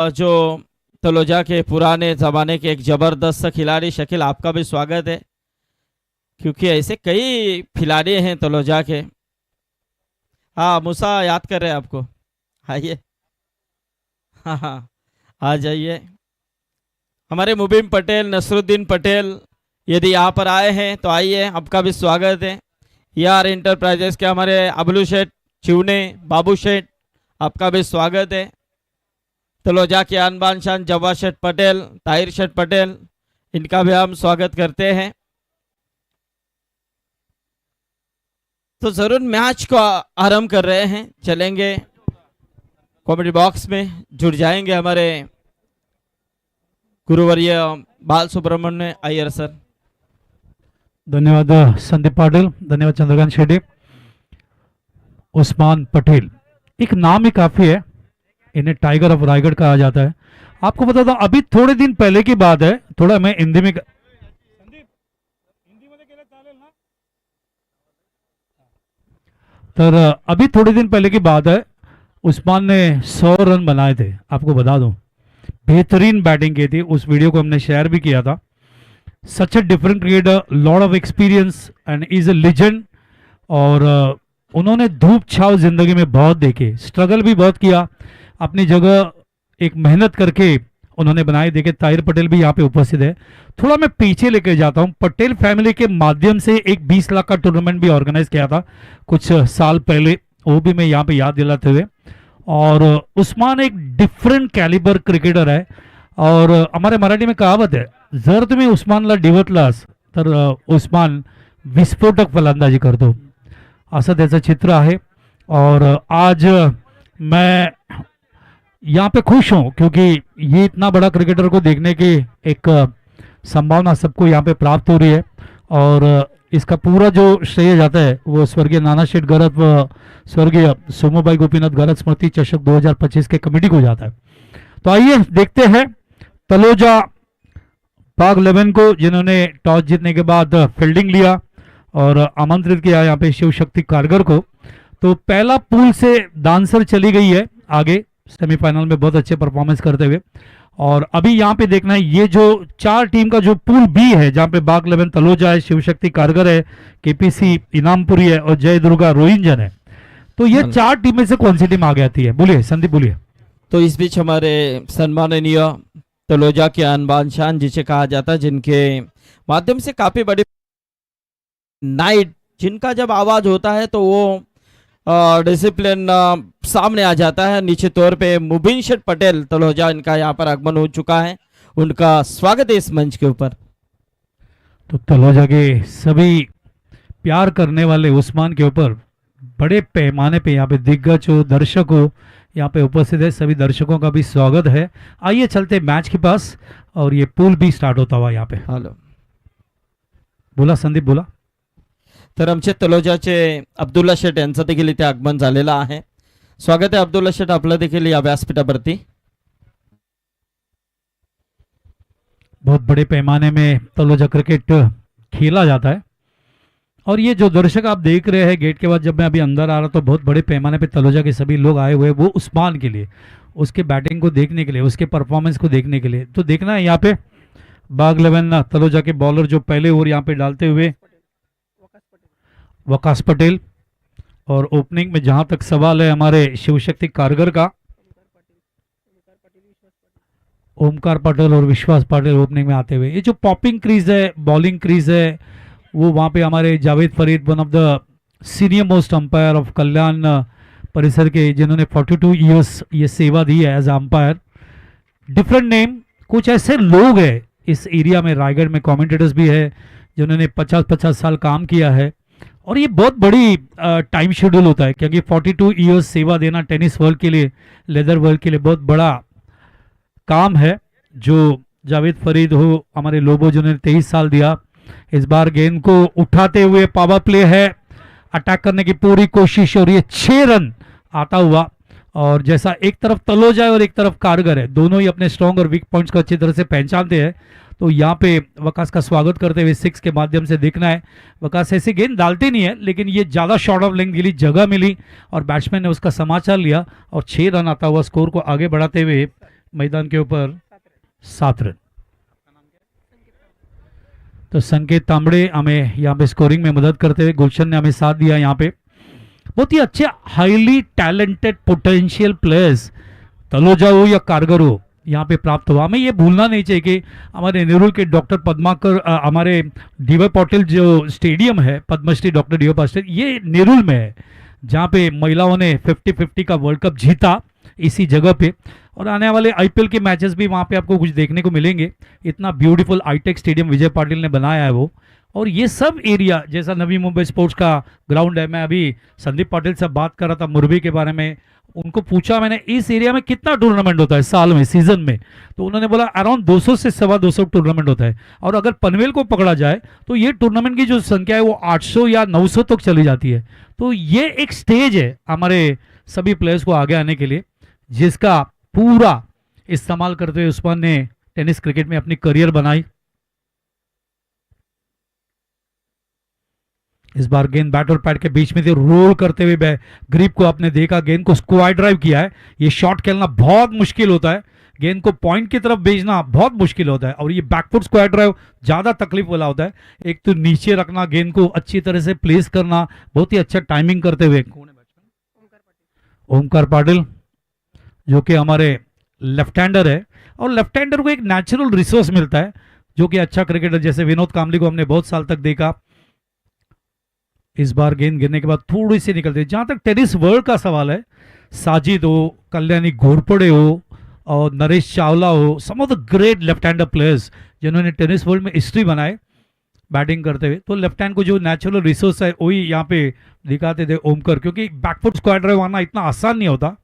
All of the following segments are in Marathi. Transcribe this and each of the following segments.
जो तलोजा के पुराने ज़माने के एक ज़बरदस्त खिलाड़ी शकील, आपका भी स्वागत है, क्योंकि ऐसे कई खिलाड़ी हैं तलोजा के। हाँ, मूसा याद कर रहे हैं आपको। आइए। हाँ हाँ, आ जाइए। हमारे मुबीन पटेल, नसरुद्दीन पटेल, यदि यहाँ पर आए हैं तो आइए, आपका भी स्वागत है। यार इंटरप्राइजेस के हमारे अबलू शेठ चिवने, बाबू शेठ, आपका भी स्वागत है। तलोजा के अनबान शान जवा शेठ पटेल, ताहिर शेठ पटेल, इनका भी हम स्वागत करते हैं। तो जरूर मैच को आरंभ कर रहे हैं, चलेंगे कॉमेडी बॉक्स में जुड़ जाएंगे हमारे गुरुवर्य बाल सुब्रमण्य अय्यर सर। धन्यवाद संदीप पाटिल, धन्यवाद चंद्रकांत शेट्टी। उस्मान पटेल, एक नाम ही काफी है, इन्हें टाइगर ऑफ रायगढ़ कहा जाता है। आपको बता दूं, अभी थोड़े दिन पहले की बात है, थोड़ा मैं हिंदी में तर अभी थोड़े दिन पहले की बात है, उस्मान ने 100 रन बनाए थे। आपको बता दूं, बेहतरीन बैटिंग की थी। उस वीडियो को हमने शेयर भी किया था। Such a different cricketer, lot of experience and is a legend. और उन्होंने धूप छाव जिंदगी में बहुत देखे, स्ट्रगल भी बहुत किया, अपनी जगह एक मेहनत करके उन्होंने बनाए। देखे ताहिर पटेल भी यहाँ पे उपस्थित है। थोड़ा मैं पीछे लेकर जाता हूँ। पटेल फैमिली के माध्यम से एक 20 लाख का टूर्नामेंट भी ऑर्गेनाइज किया था कुछ साल पहले, वो भी मैं यहाँ पे याद दिलाते हुए। और उस्मान एक डिफरेंट कैलिबर क्रिकेटर आहे। और हमारे मराठी में कहावत आहे, जर तुम्ही उस्मानला डिवटलास तर उस्मान विस्फोटक फलंदाजी करतो, असं त्याचं चित्र आहे। और आज मैं यहाँ पे खुश हूँ क्योंकि ये इतना बड़ा क्रिकेटर को देखने की एक संभावना सबको यहाँ पे प्राप्त हो रही है। और इसका पूरा जो श्रेय जाता है वो स्वर्गीय नाना शेठ गरत व स्वर्गीय सोमूभाई गोपीनाथ गरत स्मृति चषक 2025 के कमेटी को जाता है। तो आइए देखते हैं तलोजा बाग 11 को, जिन्होंने टॉस जीतने के बाद फील्डिंग लिया और आमंत्रित किया यहाँ पे शिव शक्ति कारगर को। तो पहला पूल से डांसर चली गई है आगे सेमीफाइनल में बहुत अच्छे परफॉर्मेंस करते हुए। और अभी यहाँ पे देखना है ये जो 4 टीम का जो पूल बी है, जहाँ पे बाग 11 तलोजा है, शिव शक्ति कारगर है, केपीसी इनामपुरी है और जय दुर्गा रोहिंजन है। तो ये 4 टीम में से कौन सी टीम आगे आती है? बोलिए संदीप, बोलिए। तो इस बीच हमारे सम्माननीय तलोजा के अनबान शान जिसे कहा जाता है, जिनके माध्यम से काफी बड़ी नाइट, जिनका जब आवाज होता है तो वो डिसिप्लिन सामने आ जाता है। निश्चित तौर पे मुबीन शेठ पटेल तलोजा, इनका यहाँ पर आगमन हो चुका है, उनका स्वागत है इस मंच के ऊपर। तो तलोजा के सभी प्यार करने वाले उस्मान के ऊपर बड़े पैमाने पे यहाँ पे दिग्गज हो, दर्शक हो, यहाँ पे उपस्थित है। सभी दर्शकों का भी स्वागत है। आइए चलते मैच के पास, और ये पूल भी स्टार्ट होता हुआ यहाँ पे। हॅलो, बोला संदीप, बोला। तर आमचे तलोजाचे अब्दुल्ला शेठ यांचं देखील इथे आगमन झालेलं आहे। स्वागत आहे अब्दुल्ला शेठ आपलं देखील या व्यासपीठावरती। बहुत बड़े पैमाने में तलोजा क्रिकेट खेला जाता है। और ये जो दर्शक आप देख रहे हैं गेट के बाद, जब मैं अभी अंदर आ रहा तो बहुत बड़े पैमाने पे तलोजा के सभी लोग आए हुए, वो उस्मान के लिए, उसके बैटिंग को देखने के लिए, उसके परफॉर्मेंस को देखने के लिए। तो देखना है यहाँ पे बाग 11 तलोजा के बॉलर जो पहले ओवर यहाँ पे डालते हुए वकास पटेल। और ओपनिंग में जहां तक सवाल है हमारे शिवशक्ति कारगर का, ओमकार पटेल और विश्वास पाटिल ओपनिंग में आते हुए। ये जो पॉपिंग क्रीज है, बॉलिंग क्रीज है, वो वहां पे हमारे Javed Farid, one of the senior most umpire of Kalyan परिसर के, जिन्होंने 42 ईयर्स ये सेवा दी है एज अंपायर। डिफरेंट नेम, कुछ ऐसे लोग हैं इस एरिया में, रायगढ़ में कमेंटेटर्स भी है जिन्होंने 50-50 साल काम किया है। और ये बहुत बड़ी टाइम शेड्यूल होता है, क्योंकि 42 ईयर्स सेवा देना टेनिस वर्ल्ड के लिए, लेदर वर्ल्ड के लिए बहुत बड़ा काम है। जो जावेद फरीद हो, हमारे लोबो जिन्होंने 23 साल दिया, इस बार गेंद को उठाते हुए पावर प्ले है, अटैक करने की पूरी कोशिश, और ये 6 रन आता हुआ। और जैसा एक तरफ तलोजा है और एक तरफ कारगर है, दोनों ही अपने स्ट्रॉन्ग और वीक पॉइंट्स को अच्छी तरह से पहचानते हैं। तो यहाँ पे वकास का स्वागत करते हुए 6 के माध्यम से देखना है। वकास ऐसे गेंद डालते नहीं है, लेकिन ये ज़्यादा शॉर्ट ऑफ लेंथ के लिए जगह मिली और बैट्समैन ने उसका समाचार लिया और 6 रन आता हुआ स्कोर को आगे बढ़ाते हुए मैदान के ऊपर 7 रन। तो संकेत तांबड़े हमें यहाँ पे स्कोरिंग में मदद करते हुए, गुलशन ने हमें साथ दिया यहाँ पे। बहुत ही अच्छे highly talented potential players Taloja हो या कारगर हो यहाँ पे प्राप्त हुआ। हमें ये भूलना नहीं चाहिए कि हमारे नेहरू के डॉक्टर पद्माकर हमारे डीवाई पाटिल जो स्टेडियम है पद्मश्री डॉक्टर डीवाई पाटिल, ये नेहरू में है जहाँ पे महिलाओं ने 50-50 का वर्ल्ड कप जीता इसी जगह पे। और आने वाले आईपीएल के मैचेस भी वहाँ पे आपको कुछ देखने को मिलेंगे। इतना ब्यूटीफुल हाईटेक स्टेडियम विजय पाटिल ने बनाया है वो। और ये सब एरिया जैसा नवी मुंबई स्पोर्ट्स का ग्राउंड है, मैं अभी संदीप पाटिल से बात कर रहा था मुरबी के बारे में, उनको पूछा मैंने इस एरिया में कितना टूर्नामेंट होता है साल में सीजन में, तो उन्होंने बोला अराउंड 200 से 250 टूर्नामेंट होता है। और अगर पनवेल को पकड़ा जाए तो ये टूर्नामेंट की जो संख्या है वो 800 या 900 तक चली जाती है। तो ये एक स्टेज है हमारे सभी प्लेयर्स को आगे आने के लिए, जिसका पूरा इस्तेमाल करते हुए उस्मान ने टेनिस क्रिकेट में अपनी करियर बनाई। इस बार गेंद बैट और पैड के बीच में से रोल करते हुए ग्रिप को आपने देखा, गेंद को स्क्वायर ड्राइव किया है। ये शॉट खेलना बहुत मुश्किल होता है, गेंद को पॉइंट की तरफ भेजना बहुत मुश्किल होता है, और ये बैकफुट स्क्वायर ड्राइव ज्यादा तकलीफ वाला होता है। एक तो नीचे रखना, गेंद को अच्छी तरह से प्लेस करना, बहुत ही अच्छा टाइमिंग करते हुए। ओमकार पाटिल जो कि हमारे लेफ्ट हैंडर है, और लेफ्ट हैंडर को एक नेचुरल रिसोर्स मिलता है जो कि अच्छा क्रिकेटर, जैसे विनोद कामली को हमने बहुत साल तक देखा। इस बार गेंद गिरने के बाद थोड़ी सी निकलती है। जहां तक टेनिस वर्ल्ड का सवाल है, साजिद हो, कल्याणी घोरपड़े हो और नरेश चावला हो, some of the great left hander players जिन्होंने टेनिस वर्ल्ड में हिस्ट्री बनाए बैटिंग करते हुए, तो लेफ्ट हैंड को जो नेचुरल रिसोर्स है वही यहाँ पे दिखाते थे ओमकर, क्योंकि बैकफुट स्क्वायर ड्राइव आना इतना आसान नहीं होता।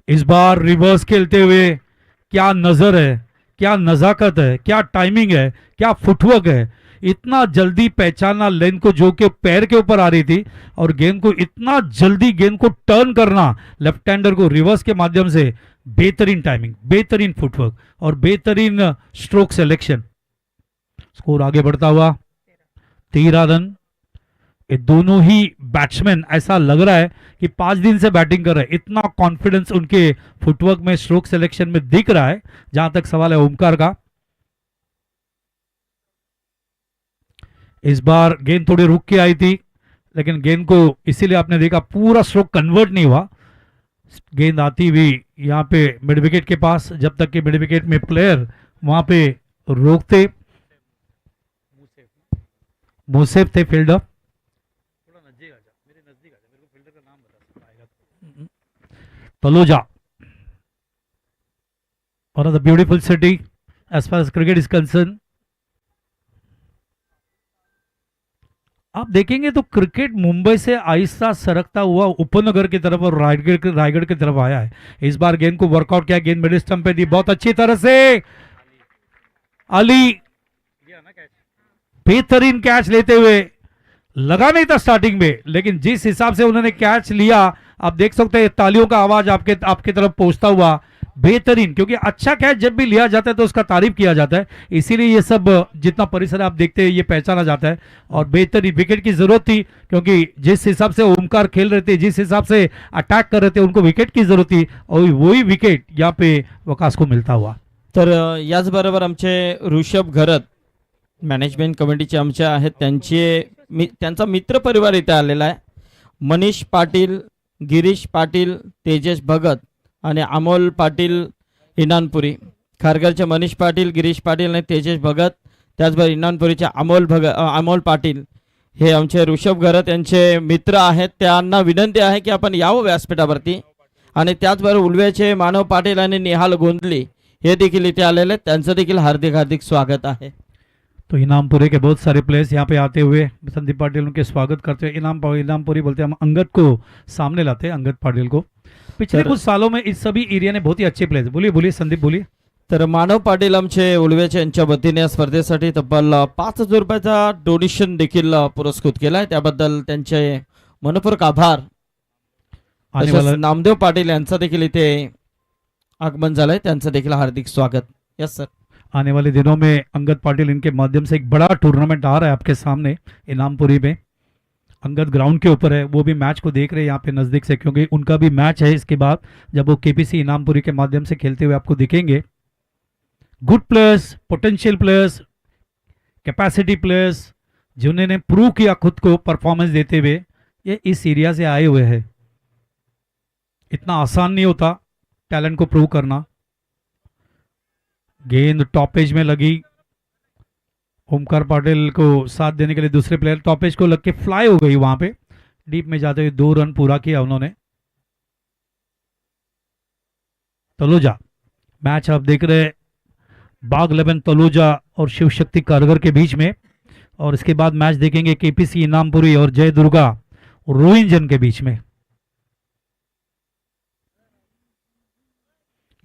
इस बार रिवर्स खेलते हुए क्या नजर है, क्या नजाकत है, क्या टाइमिंग है, क्या फुटवर्क है। इतना जल्दी पहचाना लेन को जो कि पैर के ऊपर आ रही थी, और गेंद को इतना जल्दी गेंद को टर्न करना लेफ्ट हैंडर को रिवर्स के माध्यम से। बेहतरीन टाइमिंग, बेहतरीन फुटवर्क और बेहतरीन स्ट्रोक सिलेक्शन। स्कोर आगे बढ़ता हुआ 13 रन। ये दोनों ही बैट्समैन ऐसा लग रहा है कि 5 दिन से बैटिंग कर रहे हैं, इतना कॉन्फिडेंस उनके फुटवर्क में, स्ट्रोक सिलेक्शन में दिख रहा है। जहां तक सवाल है ओमकार का, इस बार गेंद थोड़ी रुक के आई थी, लेकिन गेंद को इसीलिए आपने देखा पूरा स्ट्रोक कन्वर्ट नहीं हुआ। गेंद आती हुई यहाँ पे मिड विकेट के पास, जब तक कि मिड विकेट में प्लेयर वहां पे रोकते, मुसेफ थे fielder. Taloja, one of the beautiful city as far as cricket is concerned। आप देखेंगे तो क्रिकेट मुंबई से आहिस्ता सरकता हुआ उपनगर की तरफ और रायगढ़ की तरफ आया है। इस बार गेंद को वर्कआउट किया, गेंद मिडिल स्टंप पे दी बहुत अच्छी तरह से। अली बेहतरीन कैच लेते हुए, लगा नहीं था स्टार्टिंग में, लेकिन जिस हिसाब से उन्होंने कैच लिया, आप देख सकते हैं तालियों का आवाज आपके तरफ पहुंचता हुआ। बेहतरीन, क्योंकि अच्छा कैच जब भी लिया जाता है तो उसका तारीफ किया जाता है, इसीलिए ये सब जितना परिसर आप देखते हैं ये पहचाना जाता है। और बेहतरीन विकेट की जरूरत थी, क्योंकि जिस हिसाब से ओमकार खेल रहे थे, जिस हिसाब से अटैक कर रहे थे, उनको विकेट की जरूरत थी, और वही विकेट यहाँ पे वकास को मिलता हुआ। तर याचबरोबर आमचे ऋषभ घरत मॅनेजमेंट कमिटीचे आमचे आहेत, त्यांचा मित्र परिवार इथे आलेला आहे। मनीष पाटील, गिरीश पाटील, तेजस भगत आणि अमोल पाटील इनानपुरी। खारघरचे मनीष पाटील, गिरीश पाटील आणि तेजस भगत, त्याचबरोबर इनानपुरीचे अमोल पाटील हे आमचे ऋषभ घरत यांचे मित्र आहेत। त्यांना विनंती आहे की आपण यावं व्यासपीठावरती, आणि त्याचबरोबर उलव्याचे मानव पाटील आणि निहाल गोंदली हे देखील इथे आलेले आहेत, त्यांचं देखील हार्दिक हार्दिक स्वागत आहे। तो इनामपुरी के बहुत सारे प्लेयर्स यहाँ पे आते हुए संदीप पाटिल उनके स्वागत करते हुए, इनामपुरी बोलते हैं, हम अंगद को सामने लाते हैं, अंगद पाटिल को। पिछले कुछ सालों में इस सभी एरिया ने बहुत ही अच्छे प्लेयर्स। बोलिए संदीप, बोलिए। तर मानव पाटील आमचे उलवेचे यांच्या वतीने या स्पर्धेसाठी तब्बल 5,000 रुपयाचा डोनेशन देखील पुरस्कृत केलाय, त्याबद्दल त्यांचे मनपूर्वक आभार। तसेच नामदेव पाटील यांचा देखील इथे आगमन झालंय, त्यांचं देखील हार्दिक स्वागत। Yes sir. आने वाले दिनों में अंगद पाटिल इनके माध्यम से एक बड़ा टूर्नामेंट आ रहा है आपके सामने इनामपुरी में, अंगद ग्राउंड के ऊपर है, वो भी मैच को देख रहे हैं यहाँ पे नज़दीक से, क्योंकि उनका भी मैच है इसके बाद, जब वो केपीसी इनामपुरी के माध्यम से खेलते हुए आपको दिखेंगे। Good players, potential players, capacity players, जिन्होंने प्रूव किया खुद को परफॉर्मेंस देते हुए, ये इस एरिया से आए हुए हैं। इतना आसान नहीं होता टैलेंट को प्रूव करना। गेंद टॉप एज में लगी, ओमकार पाटिल को साथ देने के लिए दूसरे प्लेयर टॉप एज को लग के फ्लाई हो गई, वहां पे डीप में जाते हुए 2 रन पूरा किया उन्होंने। तलोजा मैच आप देख रहे हैं, बाग 11 तलोजा और शिव शक्ति कारगर के बीच में, और इसके बाद मैच देखेंगे केपीसी इनामपुरी और जय दुर्गा रोहिंजन के बीच में।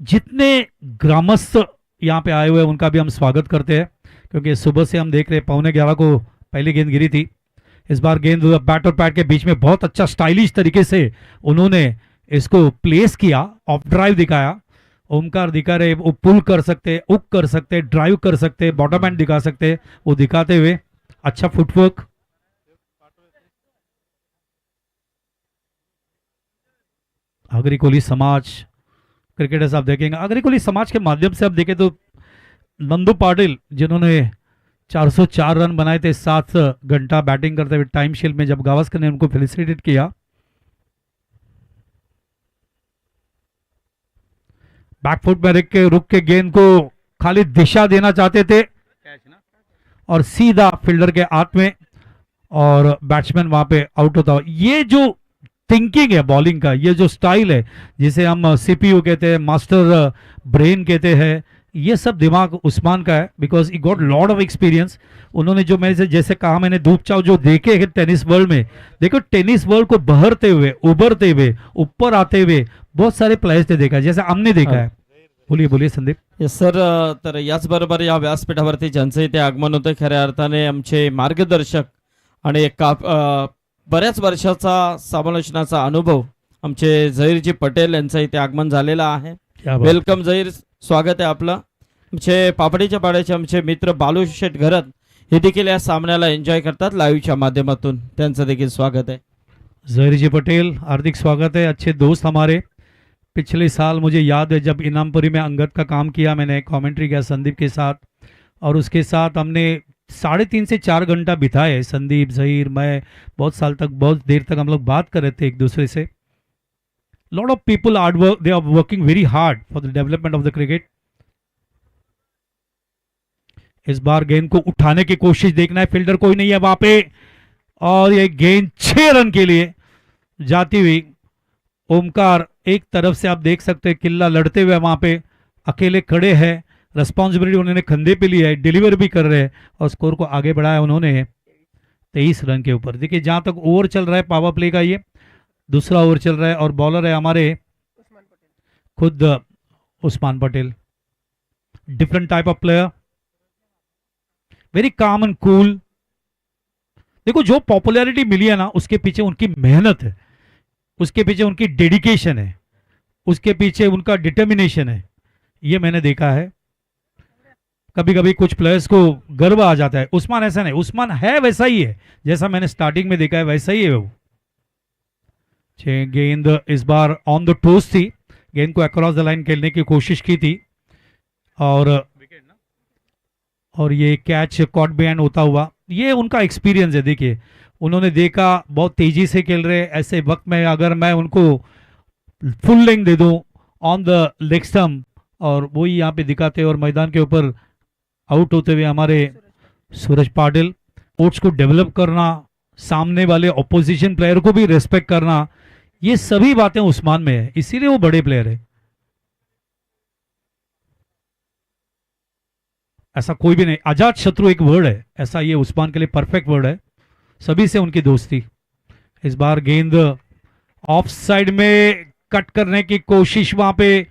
जितने ग्रामस्थ यहाँ पे आए हुए हैं उनका भी हम स्वागत करते हैं, क्योंकि सुबह से हम देख रहे हैं 11:15 को पहली गेंद गिरी थी। इस बार गेंद बैट और पैड के बीच में बहुत अच्छा स्टाइलिश तरीके से उन्होंने इसको प्लेस किया, ऑफ ड्राइव दिखाया। ओमकार दिखा रहे वो पुल कर सकते, उक कर सकते, ड्राइव कर सकते, बॉटम एंड दिखा सकते, वो दिखाते हुए अच्छा फुटवर्क। अग्रिकोली समाज क्रिकेटर्स आप देखेंगे, अग्रिकोली समाज के माध्यम से आप देखें तो नंदू पाटिल जिन्होंने 404 रन बनाए थे 7 घंटा बैटिंग करते हुए टाइम शील्ड में, जब गावस्कर ने उनको फेलिसिटेट किया। बैकफुट में रुक के गेंद को खाली दिशा देना चाहते थे और सीधा फील्डर के हाथ में, और बैट्समैन वहां पे आउट होता। ये जो थिंकिंग है बॉलिंग का, ये जो स्टाइल है जिसे हम सीपीयू कहते हैं, मास्टर ब्रेन कहते हैं, ये सब दिमाग उस्मान का है, because he got lot of experience. उन्होंने जो मेरे से जैसे कहा, मैंने धूप चाव जो देखे हैं टेनिस वर्ल्ड में, देखो टेनिस वर्ल्ड को बहरते हुए, उभरते हुए, ऊपर आते हुए बहुत सारे प्लेयर्स ने देखा है, जैसे हमने देखा है। बोलिए बोलिए संदीप. Yes sir. तर याचबरोबर या व्यासपीठावरती ज्यांचं इथे आगमन होते, खऱ्या अर्थाने आमचे मार्गदर्शक आणि एक बऱ्याच वर्षाचा समालोचनाचा अनुभव आमचे झहीरजी पटेल यांचं इथे आगमन झालेलं आहे. क्या बात. वेलकम झहीर, स्वागत आहे आपलं. आमचे पापडीच्या पाड्याचे आमचे मित्र बालू शेठ घरत हे देखील या सामन्याला एन्जॉय करतात लाईव्हच्या माध्यमातून, त्यांचं देखील स्वागत आहे. जहीर जी पटेल हार्दिक स्वागत है. अच्छे दोस्त हमारे. पिछले साल मुझे याद है जब इनामपुरी में अंगद का काम किया, मैंने कमेंट्री किया संदीप के साथ, और उसके साथ हमने 3.5 से 4 घंटा बिताए. संदीप, जहीर, मैं बहुत साल तक, बहुत देर तक हम लोग बात कर रहे थे एक दूसरे से. Lot of people hard work, they are working very hard for the development of the cricket. इस बार गेंद को उठाने की कोशिश, देखना है फील्डर कोई नहीं है वहां पे, और ये गेंद 6 रन के लिए जाती हुई. ओमकार एक तरफ से आप देख सकते हैं किल्ला लड़ते हुए वहां पे अकेले खड़े हैं. रिस्पॉन्सिबिलिटी उन्होंने कंधे पे लिया है, डिलीवर भी कर रहे हैं और स्कोर को आगे बढ़ाया उन्होंने 23 रन के ऊपर. देखिए जहां तक ओवर चल रहा है पावर प्ले का, ये दूसरा ओवर चल रहा है और बॉलर है हमारे खुद Usman Patel. Different type of player, very calm end cool. देखो जो पॉपुलैरिटी मिली है ना, उसके पीछे उनकी मेहनत है, उसके पीछे उनकी डेडिकेशन है, उसके पीछे उनका डिटर्मिनेशन है. ये मैंने देखा है. कभी कभी कुछ प्लेयर्स को गर्व आ जाता है. उस्मान ऐसा नहीं, उस्मान है वैसा ही है जैसा मैंने स्टार्टिंग में देखा है, वैसा ही है वो. गेंद इस बार ऑन द टोस थी, गेंद को अक्रॉस द लाइन खेलने की कोशिश की थी और ये कैच कॉट बिहाइंड होता हुआ. ये उनका एक्सपीरियंस है. देखिए उन्होंने देखा बहुत तेजी से खेल रहे, ऐसे वक्त में अगर मैं उनको फुल लेंथ दे दूं ऑन द लेग स्टंप, और वही यहाँ पे दिखाते और मैदान के ऊपर आउट होते हुए हमारे सूरज पाटिल. स्पोर्ट्स को डेवलप करना, सामने वाले ऑपोजिशन प्लेयर को भी रेस्पेक्ट करना, ये सभी बातें उस्मान में है, इसीलिए वो बड़े प्लेयर है. ऐसा कोई भी नहीं. आजाद शत्रु एक वर्ड है, ऐसा ये उस्मान के लिए परफेक्ट वर्ड है. सभी से उनकी दोस्ती. इस बार गेंद ऑफ साइड में कट करने की कोशिश वहां पे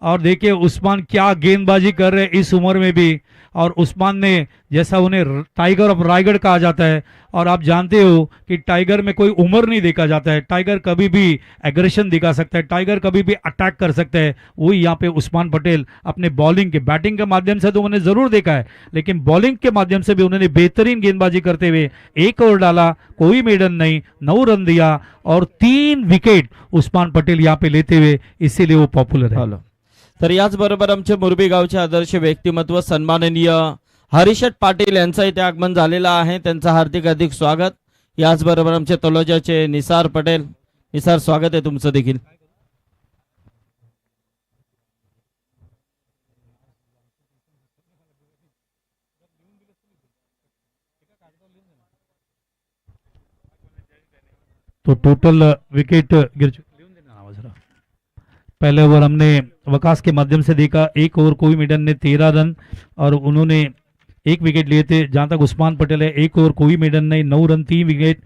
और देखिए उस्मान क्या गेंदबाजी कर रहे हैं इस उम्र में भी। और उस्मान ने, जैसा उन्हें टाइगर ऑफ रायगढ़ कहा जाता है, और आप जानते हो कि टाइगर में कोई उम्र नहीं देखा जाता है। टाइगर कभी भी एग्रेशन दिखा सकता है, टाइगर कभी भी अटैक कर सकता है। वही यहाँ पे उस्मान पटेल अपने बॉलिंग के, बैटिंग के माध्यम से तो उन्होंने जरूर देखा है, लेकिन बॉलिंग के माध्यम से भी उन्होंने बेहतरीन गेंदबाजी करते हुए 1 ओवर डाला, कोई मेडन नहीं, 9 रन दिया और 3 विकेट उस्मान पटेल यहाँ पे लेते हुए, इसीलिए वो पॉपुलर है। हॅलो. तर याचबरोबर आमचे मुरबी गावचे आदर्श व्यक्तिमत्व सन्माननीय हरिशट पाटील यांचं इथे आगमन झालेलं आहे. त्यांचं हार्दिक हार्दिक स्वागत. याचबरोबर आमचे तलोजाचे निसार पटेल. निसार, स्वागत आहे तुमचं देखील. तो टोटल विकेट गिर चुके। पहले ओवर हमने वकास के माध्यम से देखा, 1 ओवर कोई मेडन ने 13 रन और उन्होंने 1 विकेट लिए थे। जहां तक उस्मान पटेल है, 1 ओवर कोई मेडन ने 9 रन 3 विकेट।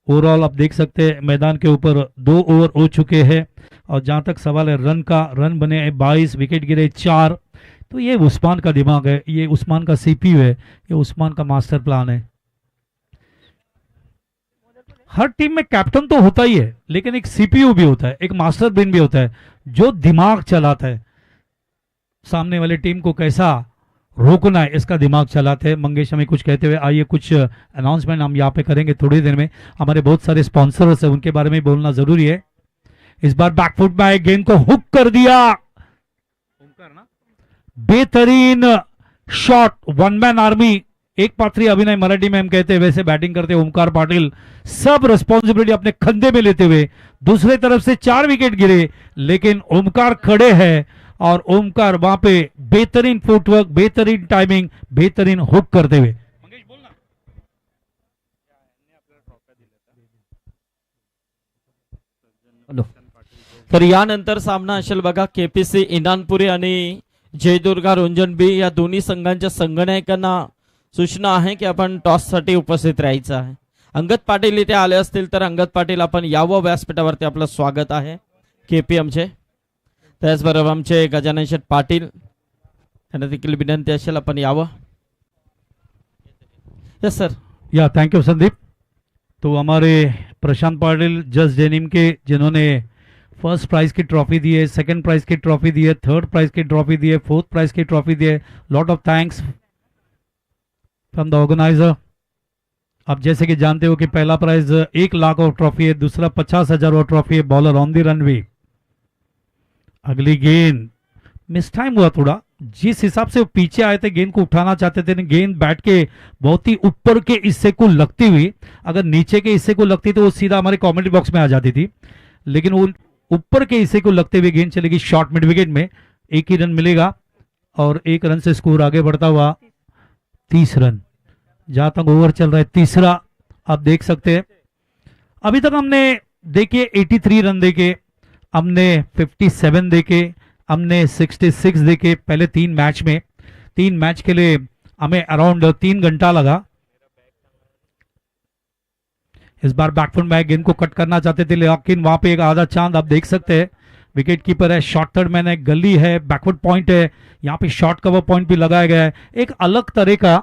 ओवरऑल आप देख सकते हैं मैदान के ऊपर 2 ओवर हो चुके हैं। और जहां तक सवाल है रन का, रन बने 22, विकेट गिरे 4। तो ये उस्मान का दिमाग है, ये उस्मान का सीपीयू है, ये उस्मान का मास्टर प्लान है। हर टीम में कैप्टन तो होता ही है, लेकिन एक सीपीयू भी होता है, एक मास्टर ब्रेन भी होता है जो दिमाग चलाता है। सामने वाले टीम को कैसा रोकना है इसका दिमाग चलाते हैं। मंगेश हमें कुछ कहते हुए, आइए कुछ अनाउंसमेंट हम यहाँ पे करेंगे थोड़ी देर में। हमारे बहुत सारे स्पॉन्सर्स है, उनके बारे में बोलना जरूरी है। इस बार बैकफुट में आए, गेंद को हुक कर दिया, बेहतरीन शॉट, 1 मैन आर्मी, एक पात्री अभिनय मराठी में हम कहते हैं, वैसे बैटिंग करते ओमकार पाटिल सब रिस्पॉन्सिबिलिटी अपने कंधे में लेते हुए। दूसरी तरफ से 4 विकेट गिरे, लेकिन ओमकार खड़े हैं और ओमकार वहां पे बेहतरीन फुटवर्क, बेहतरीन टाइमिंग, बेहतरीन हुक करते हुए। हॅलो. तर यानंतर सामना असेल बघा केपीसी इनानपुरी आणि जयदुर्गा रोंजनबी या दोन्ही संघांच्या संघनायकांना सूचना आहे की आपण टॉस साठी उपस्थित राहायचं आहे. अंगद पाटील इथे आले असतील तर अंगद पाटील आपण यावं व्यासपीठावरती, आपलं स्वागत आहे केपीएमचे. त्याचबरोबर आमचे गजानन शेठ पाटील त्यांना देखील विनंती असेल आपण यावं. Yes sir. या थैंक यू संदीप. तो हमारे प्रशांत पाटिल जस्ट डेनिम के, जिन्होंने फर्स्ट प्राइज की ट्रॉफी दी है, सेकंड प्राइज की ट्रॉफी दी है, थर्ड प्राइज की ट्रॉफी दी है, फोर्थ प्राइज की ट्रॉफी दी है। Lot of thanks from the organiser. आप जैसे कि जानते हो कि पहला प्राइज 1 लाख और ट्रॉफी है, दूसरा 50,000 और ट्रॉफी है। Bowler on the runway. अगली गेंद मिस टाइम हुआ थोड़ा, जिस हिसाब से वो पीछे आए थे गेंद को उठाना चाहते थे, गेंद बैट के बहुत ही ऊपर के हिस्से को लगती हुई, अगर नीचे के हिस्से को लगती तो वो सीधा हमारे कमेंट्री बॉक्स में आ जाती थी, लेकिन वो ऊपर के हिस्से को लगते हुए गेंद चलेगी शॉर्ट मिड विकेट में। 1 ही रन मिलेगा और 1 रन से स्कोर आगे बढ़ता हुआ 30 रन। जहां तक ओवर चल रहा है तीसरा, आप देख सकते हैं अभी तक हमने देखिए 83 रन देके, हमने 57 देके, हमने 66 देके पहले 3 मैच में। 3 मैच के लिए हमें अराउंड 3 घंटा लगा। इस बार बैकफुट में गेंद को कट करना चाहते थे, लेकिन वहां पे एक आधा चांद आप देख सकते हैं। विकेट कीपर है, शॉर्ट थर्ड मैन है, गली है, बैकवर्ड पॉइंट है, यहाँ पे शॉर्ट कवर पॉइंट भी लगाया गया है। एक अलग तरह का,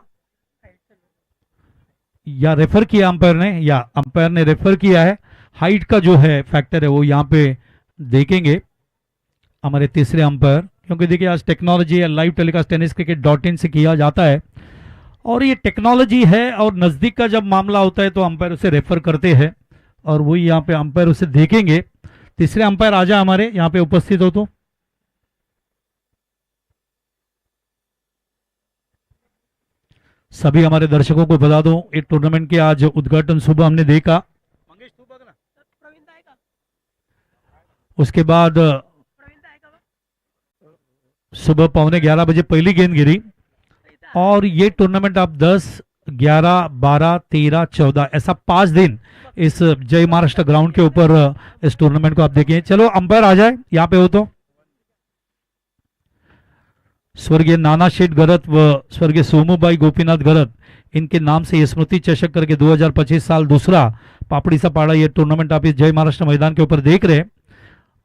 या रेफर किया अंपायर ने, या अंपायर ने रेफर किया है। हाइट का जो है फैक्टर है वो यहाँ पे देखेंगे हमारे तीसरे अंपायर, क्योंकि देखिए आज टेक्नोलॉजी है, लाइव टेलीकास्ट tenniscricket.in से किया जाता है और ये टेक्नोलॉजी है, और नजदीक का जब मामला होता है तो अंपायर उसे रेफर करते हैं और वही यहाँ पे अंपायर उसे देखेंगे। तीसरे अंपायर आ जाए हमारे यहाँ पे उपस्थित हो तो। सभी हमारे दर्शकों को बता दूं, एक टूर्नामेंट के आज उद्घाटन सुबह हमने देखा, उसके बाद सुबह 11:15 बजे पहली गेंद गिरी और ये टूर्नामेंट आप 10, 11, 12, 13, 14 ऐसा 5 दिन इस जय महाराष्ट्र ग्राउंड के ऊपर इस टूर्नामेंट को आप देखिए। चलो अंपायर आ जाए यहाँ पे हो तो। स्वर्गीय नाना शेठ गरत व स्वर्गीय सोमूबाई गोपीनाथ गरत, इनके नाम से ये स्मृति चषक करके 2025 साल दूसरा पापड़ी सा पाड़ा ये टूर्नामेंट आप इस जय महाराष्ट्र मैदान के ऊपर देख रहे हैं।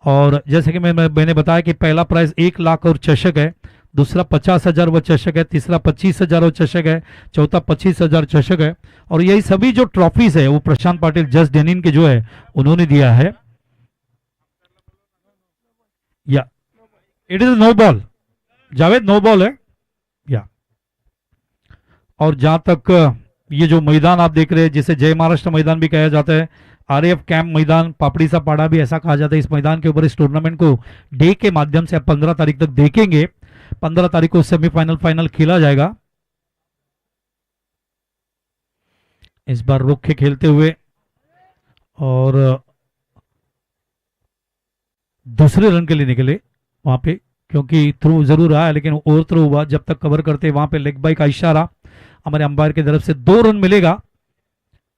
और जैसे कि मैंने बताया कि पहला प्राइज 1 लाख और चषक है, दूसरा 50,000 व चषक है, तीसरा 25,000 और चषक है, चौथा 25,000 चषक है। और यही सभी जो ट्रॉफीज है वो प्रशांत पाटिल जस्ट डेनिन के जो है उन्होंने दिया है। या it is no ball, Javed, no ball है। या और जहां तक ये जो मैदान आप देख रहे हैं जिसे जय महाराष्ट्र मैदान भी कहा जाता है, आरएफ कैंप मैदान, पापड़ी सा पाड़ा भी ऐसा कहा जाता है। इस मैदान के ऊपर इस टूर्नामेंट को डे के माध्यम से आप 15 तारीख तक देखेंगे। 15 तारीख को सेमीफाइनल फाइनल खेला जाएगा। इस बार रुक के खेलते हुए और दूसरे रन के लिए निकले वहां पे, क्योंकि थ्रू जरूर आया लेकिन ओवर थ्रू हुआ। जब तक कवर करते वहां पे लेग बाई का इशारा हमारे अंपायर की तरफ से 2 रन मिलेगा।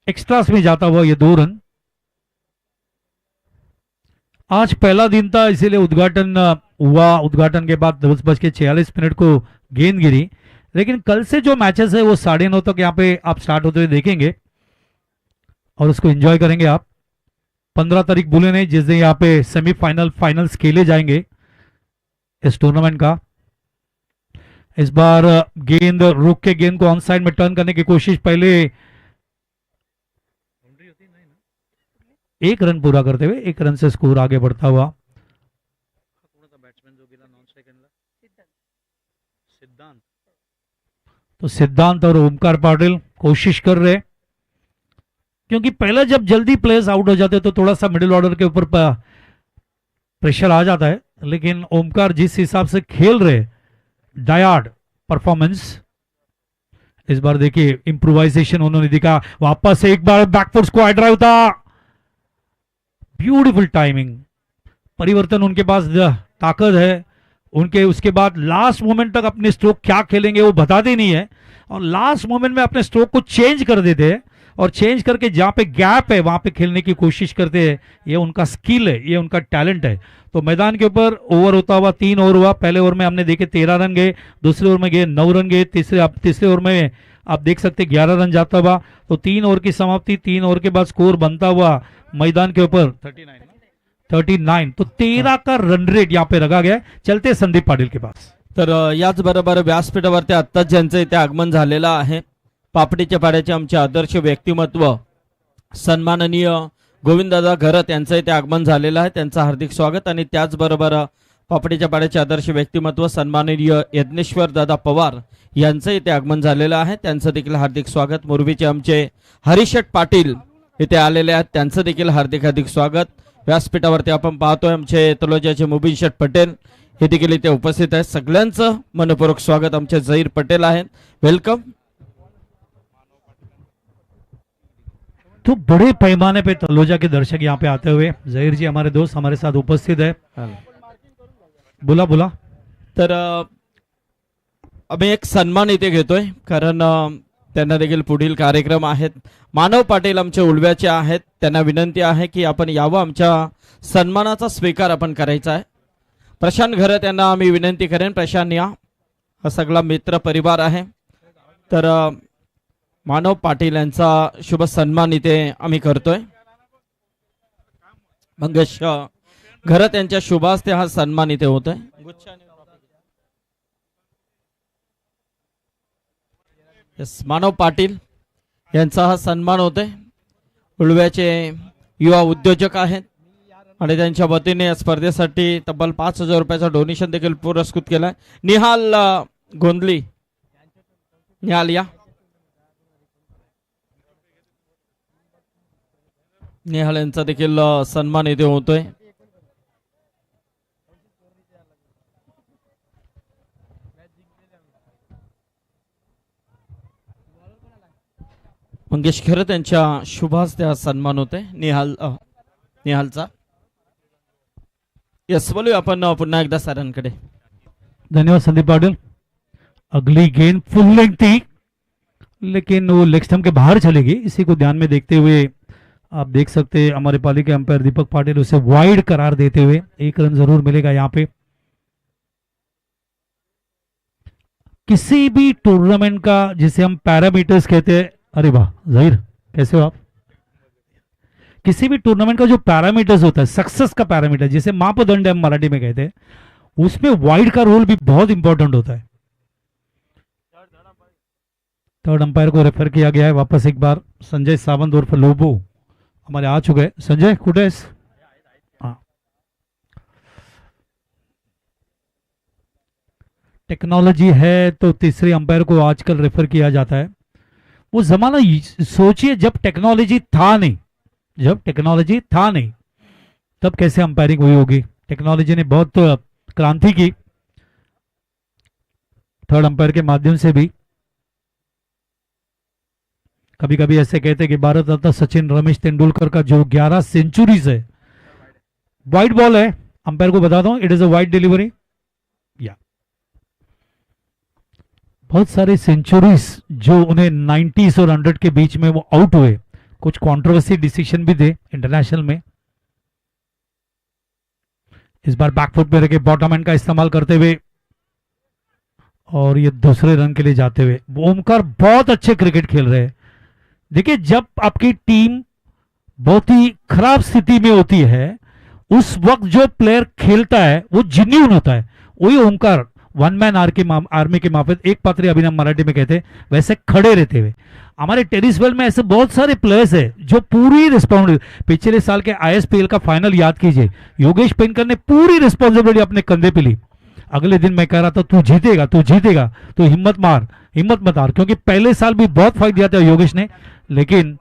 एक्स्ट्रास में जाता हुआ ये 2 रन। आज पहला दिन था इसीलिए उद्घाटन हुआ। उद्घाटन के बाद 10:46 को गेंद गिरी। लेकिन कल से जो मैचेस है वो 9:30 तक यहाँ पे आप स्टार्ट होते हुए देखेंगे और उसको एंजॉय करेंगे आप। 15 तारीख भूले नहीं, जिस दिन यहाँ पे सेमीफाइनल फाइनल्स खेले जाएंगे इस टूर्नामेंट का। इस बार गेंद रुक के गेंद को ऑन साइड में टर्न करने की कोशिश, पहले 1 रन पूरा करते हुए 1 रन से स्कोर आगे बढ़ता हुआ। तो सिद्धांत और ओमकार पाटिल कोशिश कर रहे, क्योंकि पहले जब जल्दी प्लेयर्स आउट हो जाते तो थोड़ा सा मिडिल ऑर्डर के ऊपर प्रेशर आ जाता है। लेकिन ओमकार जिस हिसाब से खेल रहे, डायार्ड परफॉर्मेंस, इस बार देखिए इंप्रोवाइजेशन उन्होंने दिखा। वापस से एक बार बैकफुट स्क्वायर ड्राइव था, ब्यूटीफुल टाइमिंग, परिवर्तन उनके पास ताकत है उनके। उसके बाद लास्ट मोमेंट तक अपने स्ट्रोक क्या खेलेंगे वो बताते नहीं है, और लास्ट मोमेंट में अपने स्ट्रोक को चेंज कर देते हैं और चेंज करके जहां पे गैप है वहां पे खेलने की कोशिश करते हैं। ये उनका स्किल है, ये उनका टैलेंट है। तो मैदान के ऊपर ओवर होता हुआ 3 ओवर हुआ। पहले ओवर में हमने देखे 13 रन गए, दूसरे ओवर में गए 9 रन गए, तीसरे ओवर में आप देख सकते 11 रन जाता हुआ। तो 3 ओवर की समाप्ति, 3 ओवर के बाद स्कोर बनता हुआ मैदान के ऊपर 39। तो 13 का रन रेट यहाँ पे रखा गया। चलते संदीप पाटील के पास। तर याचबरोबर व्यासपीठावरती आत्ताच ज्यांचं इथे आगमन झालेलं आहे, पापडीच्या पाड्याचे आमचे आदर्श व्यक्तिमत्व सन्माननीय गोविंददादा घरत यांचं इथे आगमन झालेलं आहे, त्यांचं हार्दिक स्वागत। आणि त्याचबरोबर पापडीच्या पाड्याचे आदर्श व्यक्तिमत्व सन्माननीय यज्ञेश्वर दादा पवार यांचं इथे आगमन झालेलं आहे, त्यांचं देखील हार्दिक स्वागत। मोरबीचे आमचे हरिशेठ पाटील इथे आलेले आहेत, त्यांचं देखील हार्दिक हार्दिक स्वागत। व्यासपीठावरती आपण पाहतोय आमचे तलोजाचे मुबीन शेठ पटेल हे देखील इथे उपस्थित आहेत, सगळ्यांचं मनपूर्वक स्वागत। आमचे झहीर पटेल आहेत, वेलकम। तो बड़े पैमाने पे तलोजा के दर्शक यहाँ पे आते हुए, जहीर जी हमारे दोस्त हमारे साथ उपस्थित है। बोला बोला। तर आम्ही एक सन्मान इथे घेतोय, कारण त्यांना देखील पुढील कार्यक्रम आहेत। मानव पाटील आमचे उलव्याचे आहेत, त्यांना विनंती आहे की आपण यावं, आमच्या सन्मानाचा स्वीकार आपण करायचा आहे। प्रशांत घरत यांना आम्ही विनंती करेन, प्रशांत या, हा सगळा मित्र परिवार आहे। तर मानव पाटील यांचा शुभ सन्मान इथे आम्ही करतोय। मंगेश घरत यांच्या शुभ हस्ते हा सन्मान इथे होतोय। मानव पाटील यांचा हा सन्मान होतोय। उलव्याचे युवा उद्योजक आहेत आणि त्यांच्या वतीने या स्पर्धेसाठी तब्बल 5,000 रुपयाचा डोनेशन देखील पुरस्कृत केलाय। निहाल गोंदली, निहाल या, निहाल यांचा देखील सन्मान इथे होतोय। मंगेश खरत यांच्या शुभ हस्ते हा सन्मान होतोय निहालचा। यस, बोलूया आपण पुन्हा एकदा सरांकडे। धन्यवाद संदीप पाटिल। अगली गेंद फुल लेंथ थी लेकिन वो लेग स्टंप के बाहर चलेगी। इसी को ध्यान में देखते हुए आप देख सकते हैं हमारे पाली के अंपायर दीपक पाटिल उसे वाइड करार देते हुए 1 रन जरूर मिलेगा। यहाँ पे किसी भी टूर्नामेंट का जिसे हम पैरामीटर्स कहते हैं, अरे वाह जहीर कैसे हो आप, किसी भी टूर्नामेंट का जो पैरामीटर्स होता है, सक्सेस का पैरामीटर, जिसे मापदंड हम मराठी में कहते हैं, उसमें वाइड का रोल भी बहुत इंपॉर्टेंट होता है। थर्ड अंपायर को रेफर किया गया है। वापस एक बार संजय सावंत उर्फ लोबो हमारे आ चुके हैं। संजय कुडेस, हाँ, टेक्नोलॉजी है तो तीसरे अंपायर को आजकल रेफर किया जाता है। वो जमाना सोचिए जब टेक्नोलॉजी था नहीं, जब टेक्नोलॉजी था नहीं तब कैसे अंपायरिंग हुई होगी। टेक्नोलॉजी ने बहुत क्रांति की थर्ड अंपायर के माध्यम से भी। कभी कभी ऐसे कहते हैं कि भारत रत्न सचिन रमेश तेंदुलकर का जो 11 सेंचुरीज है, वाइड बॉल है। अंपायर को बता दूं, it is a wide delivery. या बहुत सारे सेंचुरीज जो उन्हें 90s और 100 के बीच में वो आउट हुए, कुछ कंट्रोवर्सी डिसीजन भी थे इंटरनेशनल में। इस बार बैकफुट में रखे बॉटम एंड का इस्तेमाल करते हुए और ये दूसरे रन के लिए जाते हुए ओमकार बहुत अच्छे क्रिकेट खेल रहे हैं। देखिए, जब आपकी टीम बहुत ही खराब स्थिति में होती है, उस वक्त जो प्लेयर खेलता है वो जिन्यून होता है। वही ओमकार वन मैन आर्मी के माफिक एक पात्री अभिनव मराठी में कहते वैसे खड़े रहते हुए। हमारे टेनिस वर्ल्ड में ऐसे बहुत सारे प्लेयर्स हैं जो पूरी रिस्पॉन्सिबिलिटी, पिछले साल के आईएसपीएल का फाइनल याद कीजिए, योगेश पेनकर ने पूरी रिस्पॉन्सिबिलिटी अपने कंधे पे ली। अगले दिन मैं कह रहा था तू जीतेगा, तू जीतेगा, तू हिम्मत मार, हिम्मत मत हार, क्योंकि पहले साल भी बहुत फाइट दिया था योगेश ने, लेकिन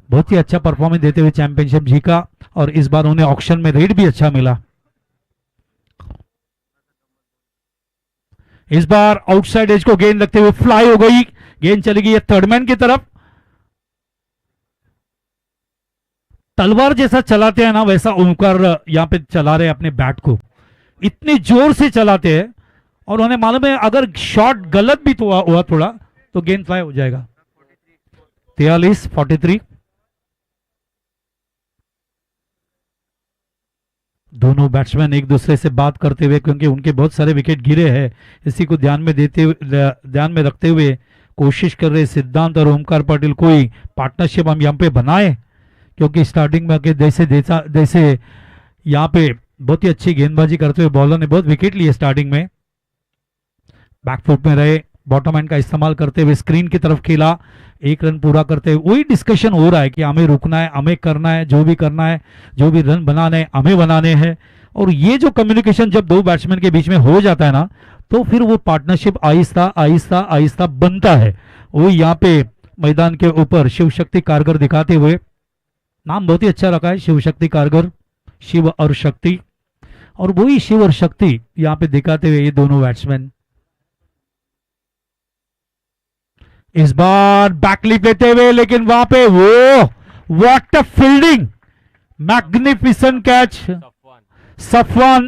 बहुत ही अच्छा परफॉर्मेंस देते हुए चैंपियनशिप जीता। और इस बार उन्हें ऑक्शन में रेट भी अच्छा मिला। इस बार आउटसाइड एज को गेंद लगते हुए फ्लाई हो गई, गेंद चली गई थर्ड मैन की तरफ। तलवार जैसा चलाते हैं ना, वैसा ओमकार यहां पे चला रहे अपने बैट को, इतनी जोर से चलाते हैं और उन्हें मालूम है अगर शॉट गलत भी तो हुआ थोड़ा तो गेंद फ्लाई हो जाएगा। 43-43 दोनों बैट्समैन एक दूसरे से बात करते हुए, क्योंकि उनके बहुत सारे विकेट गिरे हैं, इसी को ध्यान में रखते हुए कोशिश कर रहे सिद्धांत और ओमकार पाटिल कोई पार्टनरशिप हम यहाँ पे बनाए, क्योंकि स्टार्टिंग में जैसे यहाँ पे बहुत ही अच्छी गेंदबाजी करते हुए बॉलर ने बहुत विकेट लिए स्टार्टिंग में। बैकफुट में रहे, बॉटम एंड का इस्तेमाल करते हुए स्क्रीन की तरफ खेला, एक रन पूरा करते हुए। वही डिस्कशन हो रहा है कि हमें रुकना है, हमें करना है, जो भी करना है, जो भी रन बनाने हैं हमें बनाने हैं। और ये जो कम्युनिकेशन जब दो बैट्समैन के बीच में हो जाता है ना, तो फिर वो पार्टनरशिप आहिस्ता आहिस्ता आहिस्ता बनता है। वो यहाँ पे मैदान के ऊपर शिव शक्ति कारगर दिखाते हुए, नाम बहुत ही अच्छा रखा है, शिव शक्ति कारगर, शिव और शक्ति, और वही शिव और शक्ति यहाँ पे दिखाते हुए ये दोनों बैट्समैन। इस बार बैकलिप लेते हुए, लेकिन वहां पे वो what a fielding, magnificent catch. Safwan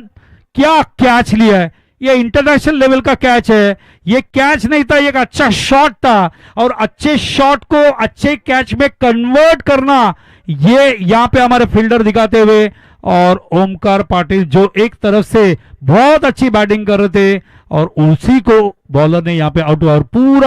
क्या कैच लिया है, ये इंटरनेशनल लेवल का कैच है। ये कैच नहीं था, ये एक अच्छा शॉट था, और अच्छे शॉट को अच्छे कैच में कन्वर्ट करना, ये यहां पे हमारे फील्डर दिखाते हुए। और ओमकार पाटिल जो एक तरफ से बहुत अच्छी बैटिंग कर रहे थे और उसी को बॉलर ने यहाँ पे आउट हुआ, और